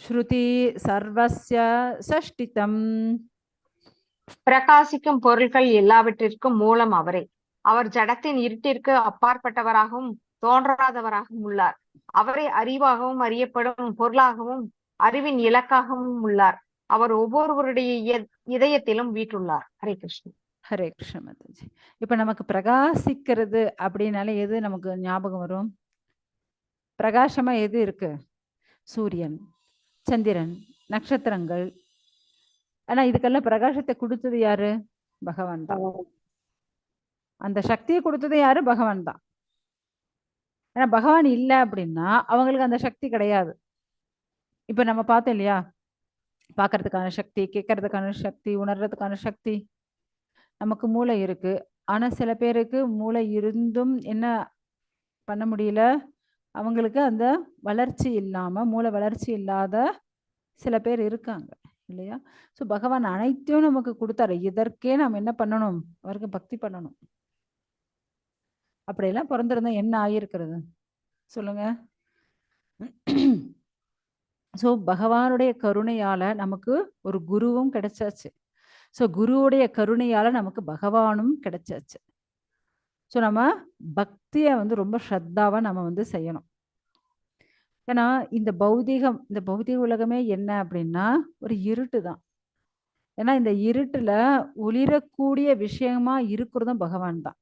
ஸ்ருதி சர்வஸ்ய சஷ்டிதம். பிரகாசிக்கும் பொருள்கள் எல்லாவற்றிற்கும் மூலம் அவரே. அவர் ஜடத்தின் இருட்டிற்கு அப்பாற்பட்டவராகவும் தோன்றாதவராகவும் உள்ளார். அவரே அறிவாகவும் அறியப்படும் பொருளாகவும் அறிவின் இலக்காகவும் உள்ளார். அவர் ஒவ்வொருவருடைய இதயத்திலும் வீட்டுள்ளார். ஹரே கிருஷ்ணன். ஹரே கிருஷ்ண மாதாஜி. இப்ப நமக்கு பிரகாசிக்கிறது அப்படின்னாலே எது நமக்கு ஞாபகம் வரும்? பிரகாசமா எது இருக்கு? சூரியன், சந்திரன், நட்சத்திரங்கள். ஆனா இதுக்கெல்லாம் பிரகாசத்தை கொடுத்தது யாரு? பகவான் தான். அந்த சக்தியை கொடுத்தது யாரு? பகவான் தான். ஏன்னா பகவான் இல்லை அப்படின்னா அவங்களுக்கு அந்த சக்தி கிடையாது. இப்ப நம்ம பார்த்தோம் இல்லையா, பார்க்கறதுக்கான சக்தி, கேட்கறதுக்கான சக்தி, உணர்றதுக்கான சக்தி நமக்கு மூளை இருக்கு. ஆனா சில பேருக்கு மூளை இருந்தும் என்ன பண்ண முடியல, அவங்களுக்கு அந்த வளர்ச்சி இல்லாம, மூளை வளர்ச்சி இல்லாத சில பேர் இருக்காங்க இல்லையா? ஸோ பகவான் அனைத்தையும் நமக்கு கொடுத்தாரு. இதற்கே நாம் என்ன பண்ணணும்? அவருக்கு பக்தி பண்ணணும். அப்படியெல்லாம் பிறந்திருந்தா என்ன ஆகியிருக்கிறது சொல்லுங்க. ஸோ பகவானுடைய கருணையால நமக்கு ஒரு குருவும் கிடைச்சாச்சு. ஸோ குருவுடைய கருணையால நமக்கு பகவானும் கிடைச்சாச்சு. ஸோ நம்ம பக்தியை ரொம்ப ஸ்ரத்தாவா நம்ம செய்யணும். ஏன்னா இந்த பௌதிக உலகமே என்ன அப்படின்னா ஒரு இருட்டு தான். ஏன்னா இந்த இருட்டுல ஒளிரக்கூடிய விஷயமா இருக்கிறதும் பகவான் தான்.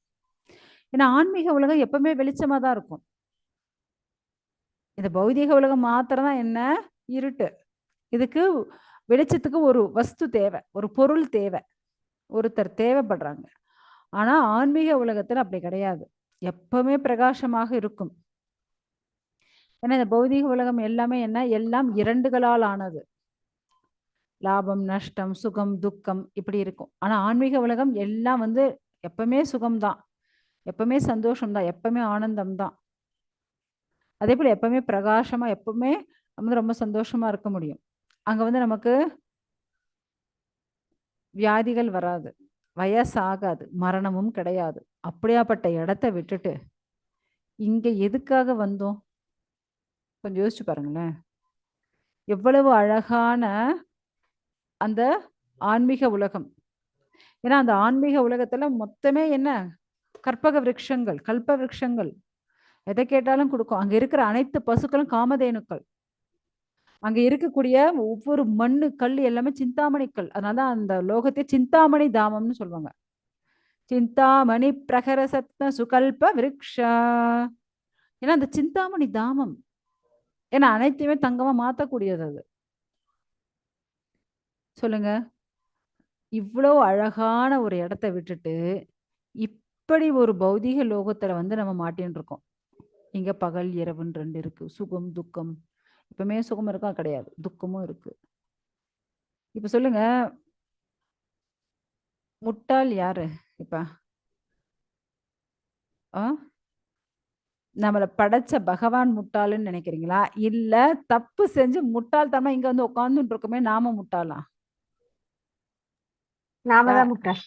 ஏன்னா ஆன்மீக உலகம் எப்பவுமே வெளிச்சமா தான் இருக்கும். இந்த பௌதிக உலகம் மாத்திரம் தான் என்ன? இருட்டு. இதுக்கு வெளிச்சத்துக்கு ஒரு வஸ்து தேவை, ஒரு பொருள் தேவை, ஒருத்தர் தேவைப்படுறாங்க. ஆனா ஆன்மீக உலகத்துல அப்படி கிடையாது. எப்பவுமே பிரகாசமாக இருக்கும். ஏன்னா இந்த பௌதிக உலகம் எல்லாமே என்ன? எல்லாம் இரண்டுகளால் ஆனது. லாபம், நஷ்டம், சுகம், துக்கம் இப்படி இருக்கும். ஆனா ஆன்மீக உலகம் எல்லாம் எப்பவுமே சுகம்தான், எப்பவுமே சந்தோஷம்தான், எப்பவுமே ஆனந்தம்தான். அதே போல எப்பவுமே பிரகாசமா, எப்பவுமே ரொம்ப சந்தோஷமா இருக்க முடியும். அங்க நமக்கு வியாதிகள் வராது, வயசாகாது, மரணமும் கிடையாது. அப்படியாப்பட்ட இடத்த விட்டுட்டு இங்க எதுக்காக வந்தோம்? கொஞ்சம் யோசிச்சு பாருங்களேன். எவ்வளவு அழகான அந்த ஆன்மீக உலகம். ஏன்னா அந்த ஆன்மீக உலகத்துல மொத்தமே என்ன? கற்பக விருட்சங்கள், கல்ப விருட்சங்கள். எதை கேட்டாலும் கொடுக்கும். அங்க இருக்கிற அனைத்து பசுக்களும் காமதேனுக்கள். அங்க இருக்கக்கூடிய ஒவ்வொரு மண்ணு கல் எல்லாமே சிந்தாமணிக்கல். அதனாலதான் அந்த லோகத்தை சிந்தாமணி தாமம்னு சொல்லுவாங்க. சிந்தாமணி பிரகரசத்ன சுகல்ப விருக்ஷா. ஏன்னா அந்த சிந்தாமணி தாமம், ஏன்னா அனைத்தையுமே தங்கமா மாத்தக்கூடியது அது. சொல்லுங்க. இவ்வளவு அழகான ஒரு இடத்த விட்டுட்டு இப்படி ஒரு பௌதிக லோகத்துல நம்ம மாட்டின்னு இருக்கோம். இங்க பகல் இரவுன்னு ரெண்டு இருக்கு. சுகம் துக்கம். இப்பவுமே சுகம் இருக்கா? கிடையாது, துக்கமும் இருக்கு. இப்ப சொல்லுங்க, முட்டாள் யாரு? இப்ப நம்மளை படைச்ச பகவான் முட்டாளுன்னு நினைக்கிறீங்களா? இல்ல தப்பு செஞ்சு முட்டாள்தனமா இங்க உட்கார்ந்துட்டு இருக்கோமே நாம முட்டாளா? நாம தான் முட்டாள்.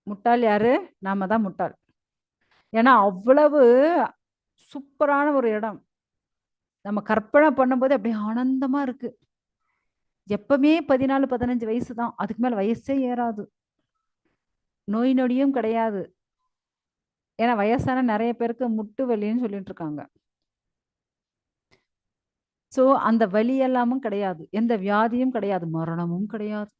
முட்டாள் யாரு? நாம தான் முட்டாள். ஏன்னா அவ்வளவு சூப்பரான ஒரு இடம். நம்ம கற்பனை பண்ணும்போது அப்படியே ஆனந்தமா இருக்கு. எப்பவுமே 14-15 வயசு தான், அதுக்கு மேல வயசே ஏறாது. நோய் நொடியும் கிடையாது. ஏன்னா வயசான நிறைய பேருக்கு முட்டு வலின்னு சொல்லிட்டு இருக்காங்க. சோ அந்த வலி எல்லாமும் கிடையாது, எந்த வியாதியும் கிடையாது, மரணமும் கிடையாது.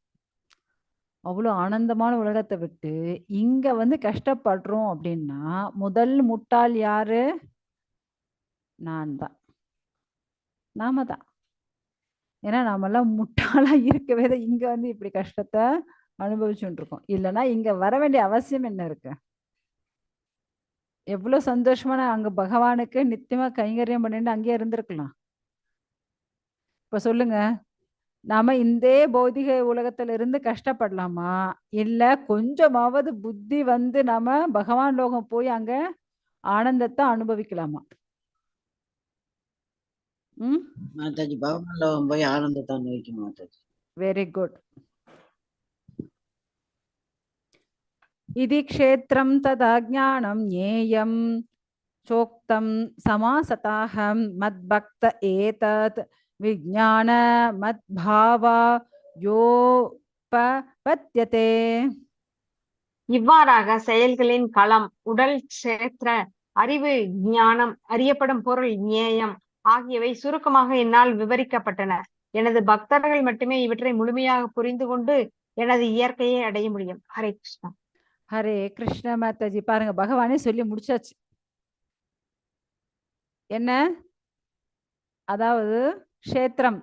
அவ்வளவு ஆனந்தமான உலகத்தை விட்டு இங்க கஷ்டப்படுறோம் அப்படின்னா முதல் முட்டாள் யாரு? நான் தான், நாம தான். ஏன்னா நாமெல்லாம் முட்டாளா இருக்கவே தான் இங்க இப்படி கஷ்டத்தை அனுபவிச்சுட்டு இருக்கோம். இல்லைன்னா இங்க வர வேண்டிய அவசியம் என்ன இருக்கு? எவ்வளவு சந்தோஷமான அங்க பகவானுக்கு நித்தியமா கைங்கரியம் பண்ணிட்டு அங்கேயே இருந்திருக்கலாம். இப்ப சொல்லுங்க, நாம இந்த பௌதிக உலகத்துல இருந்து கஷ்டப்படலாமா, இல்ல கொஞ்சமாவது புத்தி வந்து நாம பகவான் லோகம் போய் அங்க ஆனந்தத்தை அனுபவிக்கலாமா? ம் மாதாஜி பகவான் லோகம் போய் ஆனந்தத்தை அனுபவிக்கணும் மாதாஜி. Very good. இது க்ஷேத்திரம் ததா ஞானம் ஞேயம் சோக்தம் சமாசதாஹம் மத்பக்த ஏதத் விஜ்ஞான மத்பாவா யோபபத்யதே. இவ்வாறாக செயல்களின் களம், உடல், க்ஷேத்திர, அறிவு, ஞானம், அறியப்படும் பொருள், ஞேயம் ஆகியவை சுருக்கமாக என்னால் விவரிக்கப்பட்டன. எனது பக்தர்கள் மட்டுமே இவற்றை முழுமையாக புரிந்து கொண்டு எனது இயற்கையை அடைய முடியும். ஹரே கிருஷ்ணா. ஹரே கிருஷ்ண மாதாஜி. பாருங்க, பகவானே சொல்லி முடிச்சாச்சு. என்ன? அதாவது க்ஷேத்திரம்,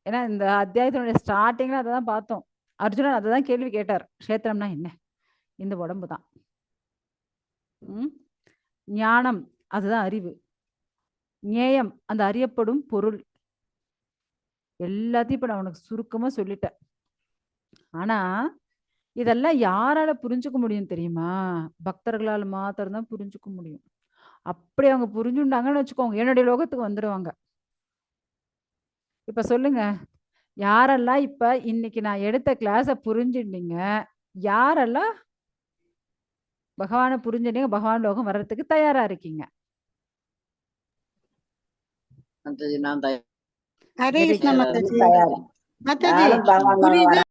ஏன்னா இந்த அத்தியாயத்தினுடைய ஸ்டார்டிங்ல அதை தான் பார்த்தோம். அர்ஜுனன் அதை தான் கேள்வி கேட்டார். க்ஷேத்திரம்னா என்ன? இந்த உடம்பு தான். ஞானம், அதுதான் அறிவு. ஞேயம், அந்த அறியப்படும் பொருள். எல்லாத்தையும் இப்ப நான் உனக்கு சுருக்கமா சொல்லிட்டேன். ஆனா இதெல்லாம் யாரால புரிஞ்சுக்க முடியும் தெரியுமா? பக்தர்களால் மாத்திரம்தான் புரிஞ்சுக்க முடியும். அப்படி அவங்க புரிஞ்சுட்டாங்கன்னு வச்சுக்கோங்க, என்னுடைய லோகத்துக்கு வந்துடுவாங்க. இப்ப சொல்லுங்க, யாரெல்லாம் இப்ப இன்னைக்கு நான் எடுத்த கிளாஸ புரிஞ்சுட்டீங்க? யாரெல்லாம் பகவானை புரிஞ்சுட்டீங்க, பகவான் லோகம் வர்றதுக்கு தயாரா இருக்கீங்க? மாதாஜி நான் ஹரே கிருஷ்ணா மாதாஜி. தயார். மாதாஜி நானும் பகவான் லோகம் புரியுது.